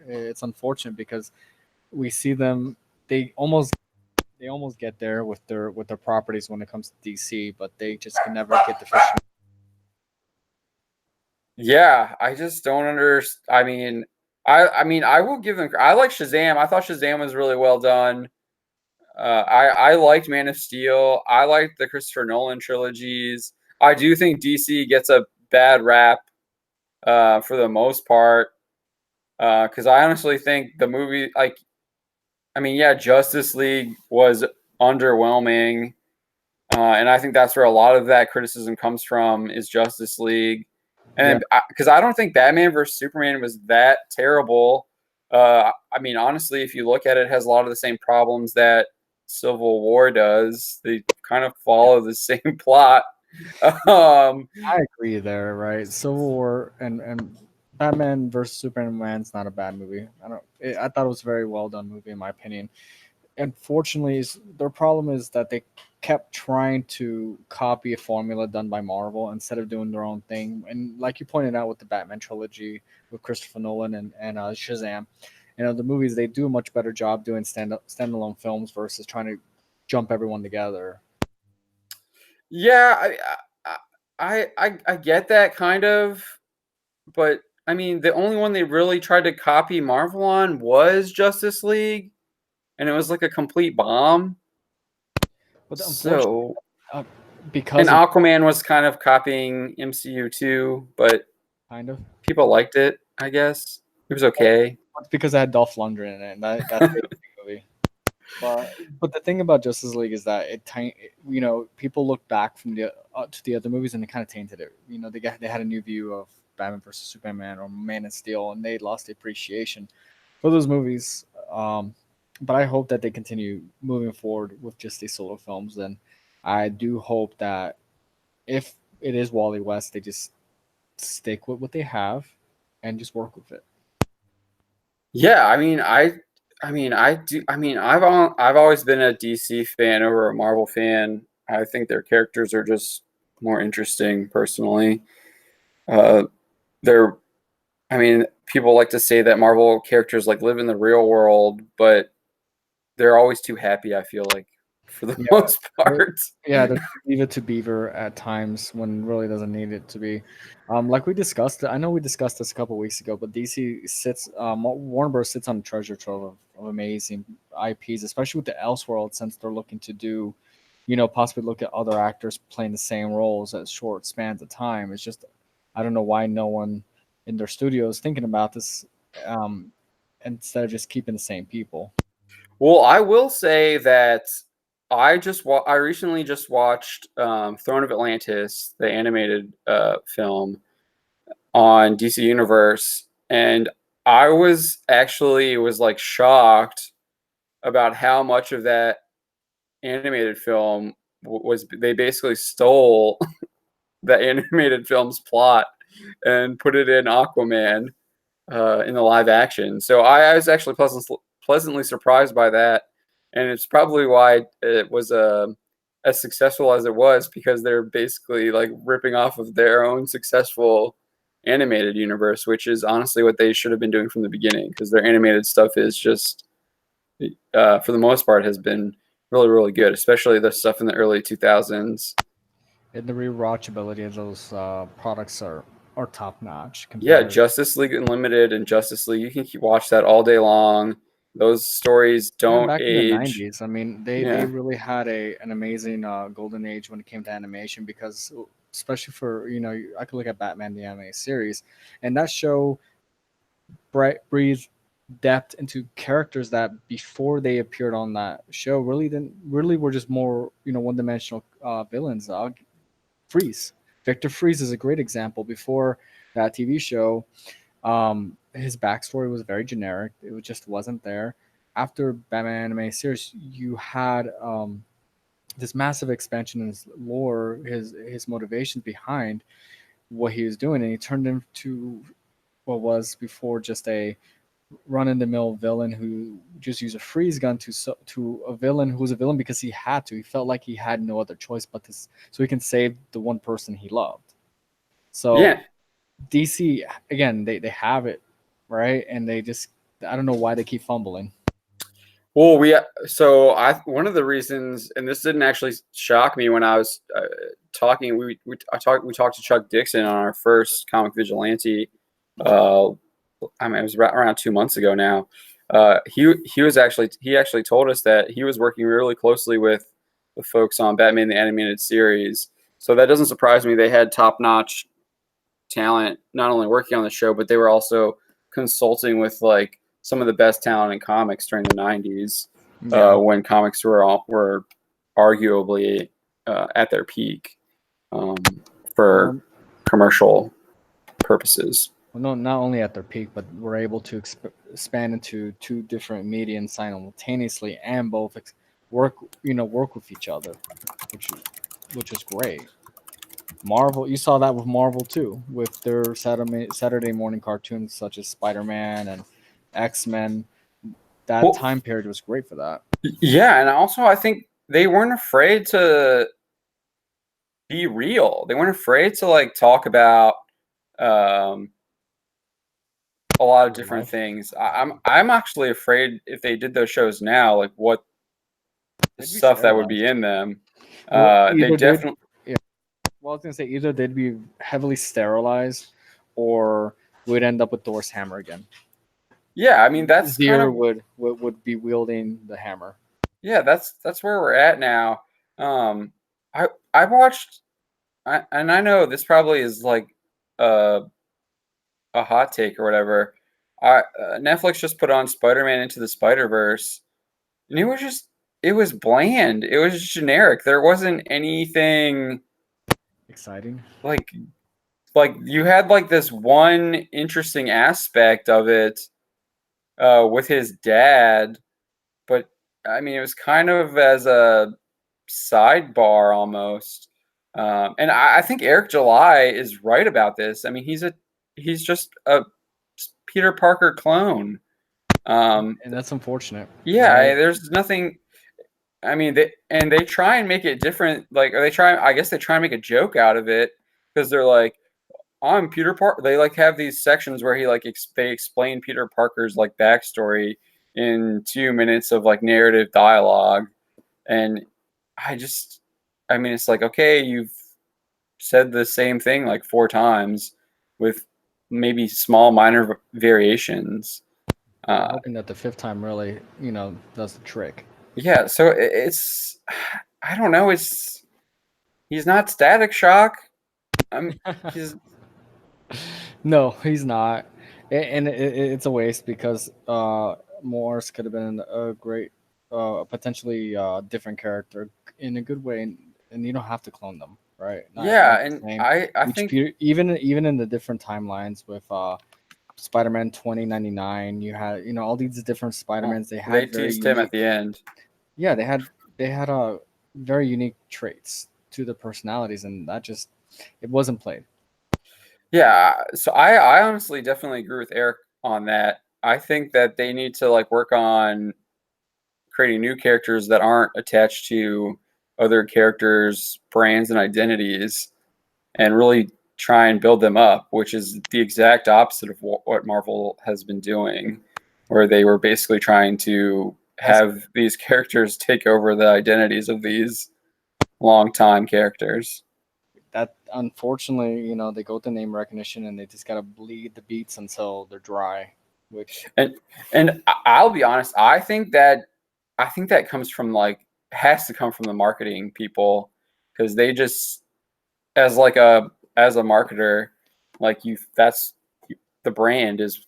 It's unfortunate because we see them; they almost get there with their properties when it comes to DC, but they just can never get the fish. Yeah, I just don't understand. I will give them. I like Shazam. I thought Shazam was really well done. I liked Man of Steel. I liked the Christopher Nolan trilogies. I do think DC gets a bad rap for the most part. Because I honestly think the movie, like, I mean, yeah, Justice League was underwhelming, and I think that's where a lot of that criticism comes from is Justice League, Yeah, and because I don't think Batman versus Superman was that terrible. I mean, honestly, if you look at it, it has a lot of the same problems that Civil War does. They kind of follow the same plot. Um, I agree there, right? Civil War and Batman versus Superman's not a bad movie. I thought it was a very well done movie in my opinion. Unfortunately, their problem is that they kept trying to copy a formula done by Marvel instead of doing their own thing. And like you pointed out with the Batman trilogy with Christopher Nolan and Shazam, the movies they do a much better job doing standalone films versus trying to jump everyone together. yeah, I get that kind of, but I mean, the only one they really tried to copy Marvel on was Justice League, and it was like a complete bomb. But unfortunately, So, uh, and because of Aquaman was kind of copying MCU too, but kind of people liked it, I guess. It was okay. it's because I had Dolph Lundgren in it, and that's the movie. But the thing about Justice League is that people look back from the to the other movies and they kind of tainted it. They had a new view of Batman versus Superman or Man of Steel, and they lost the appreciation for those movies. But I hope that they continue moving forward with just these solo films. And I do hope that if it is Wally West, they just stick with what they have and just work with it. Yeah, I've always been a DC fan over a Marvel fan. I think their characters are just more interesting personally. Uh, they're I mean, people like to say that Marvel characters like live in the real world, but they're always too happy, I feel like, for the Yeah, most they're- part. yeah, they leave it to Beaver at times when really doesn't need it to be. Like we discussed, I know we discussed this a couple weeks ago, but DC sits, Warner Bros. Sits on a treasure trove of amazing IPs, especially with the Elseworld, since they're looking to do, possibly look at other actors playing the same roles at short spans of time. It's just, I don't know why no one in their studio is thinking about this, um, instead of just keeping the same people. Well, I will say that I recently just watched Throne of Atlantis, the animated film on DC Universe, and I was like shocked about how much of that animated film was they basically stole the animated film's plot and put it in Aquaman in the live action. So I was actually pleasantly surprised by that, and it's probably why it was as successful as it was because they're basically like ripping off of their own successful animated universe, which is honestly what they should have been doing from the beginning because their animated stuff is just for the most part has been really really good, especially the stuff in the early 2000s. And the rewatchability of those products are top notch Yeah, compared. Justice League Unlimited and Justice League, you can watch that all day long. Those stories Even don't back in the age. '90s, I mean, they Yeah. really had an amazing golden age when it came to animation because, especially for I could look at Batman the anime series, and that show breathed depth into characters that before they appeared on that show really were just more one dimensional villains. Freeze, Victor Freeze is a great example. Before that TV show, his backstory was very generic. Just wasn't there. After Batman anime series, you had this massive expansion in his lore, his motivations behind what he was doing, and he turned into what was before just a run in the mill villain who just used a freeze gun to a villain who was a villain because he had to. He felt like he had no other choice but this, so he can save the one person he loved. So Yeah. DC again, they have it right, and they just I don't know why they keep fumbling. Well, so I one of the reasons, and this didn't actually shock me when I was talking. We talked to Chuck Dixon on our first comic Vigilante. Uh, I mean, it was around 2 months ago now. He actually told us that he was working really closely with the folks on Batman the Animated Series. So that doesn't surprise me. They had top notch talent not only working on the show, but they were also consulting with like some of the best talent in comics during the 90s, when comics were arguably at their peak for commercial purposes. Well, no, not only at their peak, but we're able to expand into two different mediums simultaneously, and both work with each other, which is great. Marvel, you saw that with Marvel too, with their Saturday morning cartoons such as Spider-Man and X-Men. That Well, time period was great for that. Yeah, and also I think they weren't afraid to be real. They weren't afraid to like talk about um, a lot of different things. I'm actually afraid if they did those shows now, like what the stuff that would be in them. They definitely. Well, I was gonna say either they'd be heavily sterilized, or we'd end up with Thor's hammer again. Yeah, I mean that's kind Zir of would be wielding the hammer. yeah. That's where we're at now. I watched, and I know this probably is like a a hot take or whatever. Netflix just put on Spider-Man Into the Spider-Verse, and it was bland. It was generic. There wasn't anything Exciting. like you had like this one interesting aspect of it with his dad, but I mean it was kind of as a sidebar almost. And I think Eric July is right about this. I mean he's just a Peter Parker clone. And that's unfortunate. Yeah, right? there's nothing. I mean, they try and make it different. Like, or they try. I guess they try and make a joke out of it because they're like, "I'm Peter Parker." They like have these sections where he like they explain Peter Parker's like backstory in 2 minutes of like narrative dialogue, and I just, I mean, it's like okay, you've said the same thing like 4 times with maybe small minor variations. I'm hoping that the fifth time really, does the trick. Yeah, so it's I don't know. He's not Static Shock. I'm he's No, he's not, and it's a waste because Morris could have been a great, potentially different character in a good way, and you don't have to clone them, right? yeah, Not the and same. I Each think even in the different timelines with Spider-Man 2099, you had all these different Spider-Mans. They they had very teased him at unique. the end. Yeah, they had very unique traits to the personalities, and that just it wasn't played. Yeah, so I honestly definitely agree with Eric on that. I think that they need to like work on creating new characters that aren't attached to other characters' brands and identities, and really try and build them up, which is the exact opposite of what Marvel has been doing, where they were basically trying to have these characters take over the identities of these longtime characters. That unfortunately, they go to name recognition and they just gotta bleed the beats until they're dry. Which And I'll be honest, I think that comes from like has to come from the marketing people because they just as like as a marketer, like you that's the brand is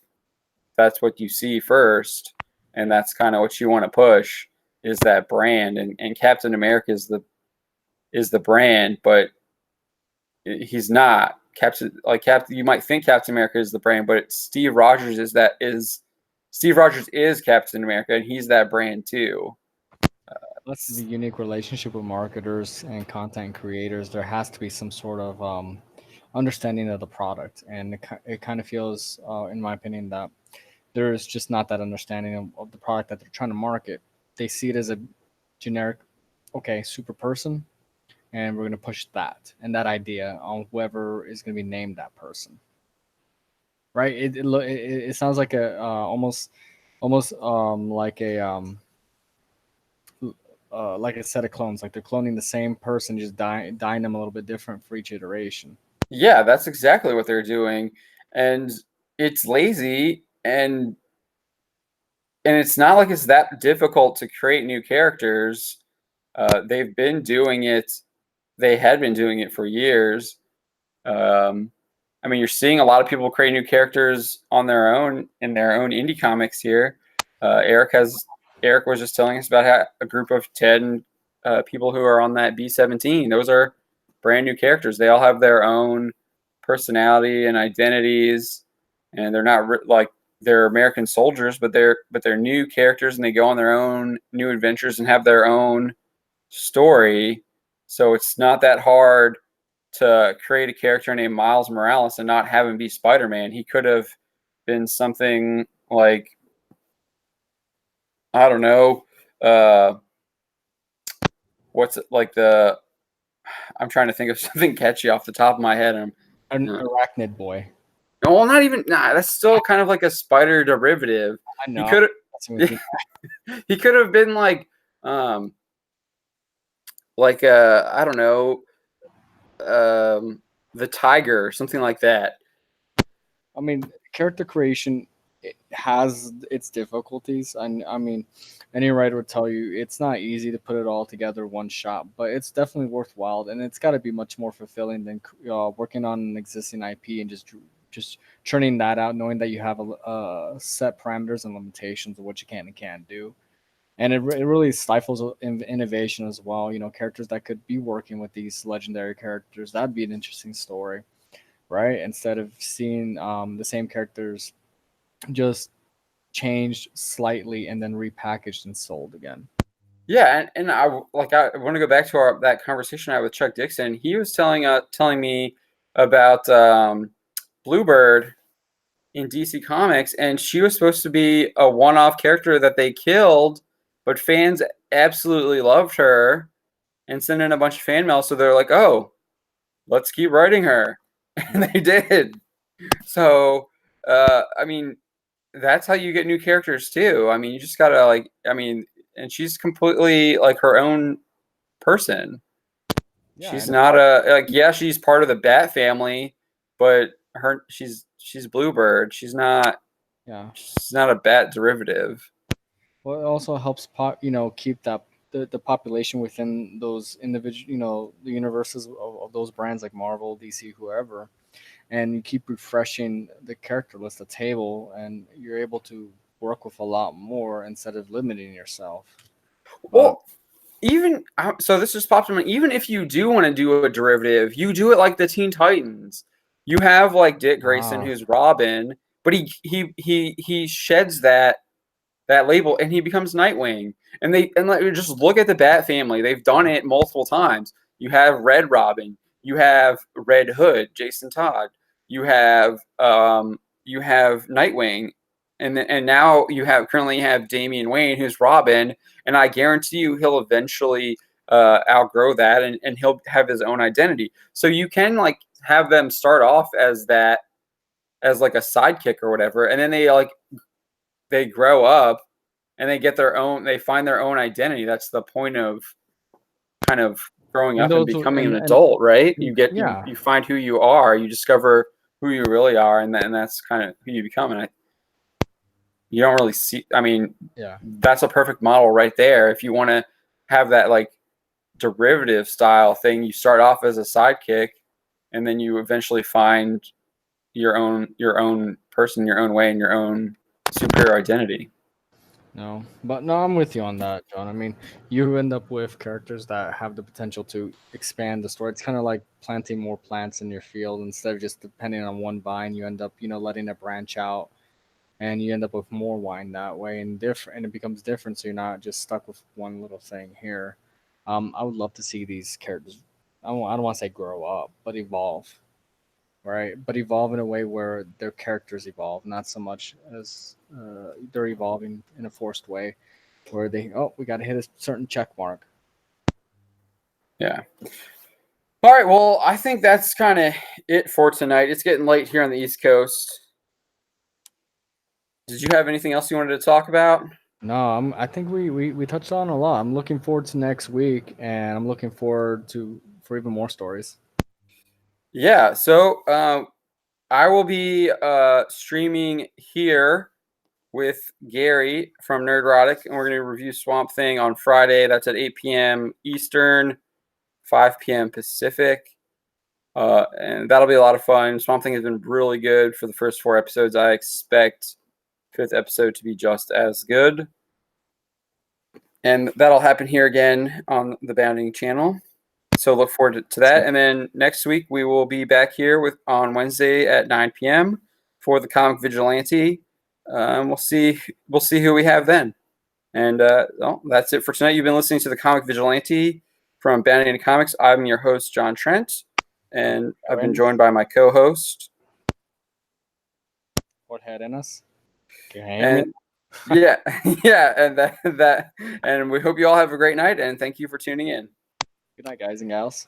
that's what you see first, and that's kind of what you want to push is that brand, and Captain America is the brand, but he's not Captain. You might think Captain America is the brand, but Steve Rogers is Captain America, and he's that brand too. that's the unique relationship with marketers and content creators. There has to be some sort of understanding of the product, and it kind of feels, in my opinion, that there's just not that understanding of the product that they're trying to market. They see it as a generic, okay, super person, and we're going to push that and that idea on whoever is going to be named that person. Right? It sounds like a almost like a set of clones. Like they're cloning the same person, just dying them a little bit different for each iteration. Yeah, that's exactly what they're doing, and it's lazy, and it's not like it's that difficult to create new characters. They've been doing it. They had been doing it for years. Um, I mean, you're seeing a lot of people create new characters on their own in their own indie comics here. Eric was just telling us about how a group of 10 people who are on that B-17. Those are brand new characters. They all have their own personality and identities, and they're not like they're American soldiers, but they're new characters, and they go on their own new adventures and have their own story. So it's not that hard to create a character named Miles Morales and not have him be Spider-Man. He could have been something like, I don't know, what's it like the I'm trying to think of something catchy off the top of my head. An arachnid boy. Well, not even. Nah, that's still kind of like a spider derivative. I know. He could have been like I don't know, the tiger or something like that. I mean, character creation has its difficulties, and I mean, any writer would tell you it's not easy to put it all together one shot, but it's definitely worthwhile, and it's got to be much more fulfilling than working on an existing IP and just churning that out, knowing that you have a set parameters and limitations of what you can and can't do. And it really stifles innovation as well. You know, characters that could be working with these legendary characters, that'd be an interesting story, right? Instead of seeing the same characters just changed slightly and then repackaged and sold again. Yeah, and I want to go back to that conversation I had with Chuck Dixon. He was telling me about Bluebird in DC Comics, and she was supposed to be a one-off character that they killed, but fans absolutely loved her and sent in a bunch of fan mail. So they're like, "Oh, let's keep writing her," and they did. So, I mean, that's how you get new characters too. I mean, you just gotta and she's completely like her own person. Yeah, She's not she's part of the Bat family, but she's Bluebird. yeah. She's not a Bat derivative. Well, it also helps keep the population within those individual, the universes of those brands like Marvel, DC, whoever, and you keep refreshing the character list, the table, and you're able to work with a lot more instead of limiting yourself. Well, so this just popped in my. Even if you do want to do a derivative, you do it like the Teen Titans. You have like Dick Grayson, who's Robin, but he sheds that label and he becomes Nightwing. And just look at the Bat family. They've done it multiple times. You have Red Robin. You have Red Hood, Jason Todd. You have Nightwing, and now currently have Damian Wayne, who's Robin, and I guarantee you he'll eventually outgrow that, and he'll have his own identity. So you can like have them start off as that, as like a sidekick or whatever, and then they grow up and they find their own identity. That's the point of kind of growing up and becoming an adult, right? You find who you are, you discover who you really are, and that's kind of who you become. And you don't really see. I mean, that's a perfect model right there. If you want to have that like derivative style thing, you start off as a sidekick, and then you eventually find your own person, your own way, and your own superior identity. No, I'm with you on that, John. I mean, you end up with characters that have the potential to expand the story. It's kind of like planting more plants in your field instead of just depending on one vine. You end up, letting it branch out, and you end up with more wine that way, and it becomes different. So you're not just stuck with one little thing here. I would love to see these characters. I don't want to say grow up, but evolve, right? But evolve in a way where their characters evolve, not so much as they're evolving in a forced way, where we got to hit a certain check mark. Yeah. All right. Well, I think that's kind of it for tonight. It's getting late here on the East Coast. Did you have anything else you wanted to talk about? No, I think we touched on a lot. I'm looking forward to next week, and I'm looking forward for even more stories. Yeah. So I will be streaming here with Gary from Nerdrotic, and we're going to review Swamp Thing on Friday. That's at 8 p.m. Eastern, 5 p.m. Pacific. And that'll be a lot of fun. Swamp Thing has been really good for the first 4 episodes. I expect 5th episode to be just as good. And that'll happen here again on the Bounding channel. So look forward to that. And then next week we will be back here on Wednesday at 9 p.m. for the Comic Vigilante. We'll see who we have then. And well, that's it for tonight. You've been listening to the Comic Vigilante from Bounding Comics. I'm your host, John Trent, and I've been joined by my co-host. What had in us? And yeah, and we hope you all have a great night, and thank you for tuning in. Good night, guys and gals.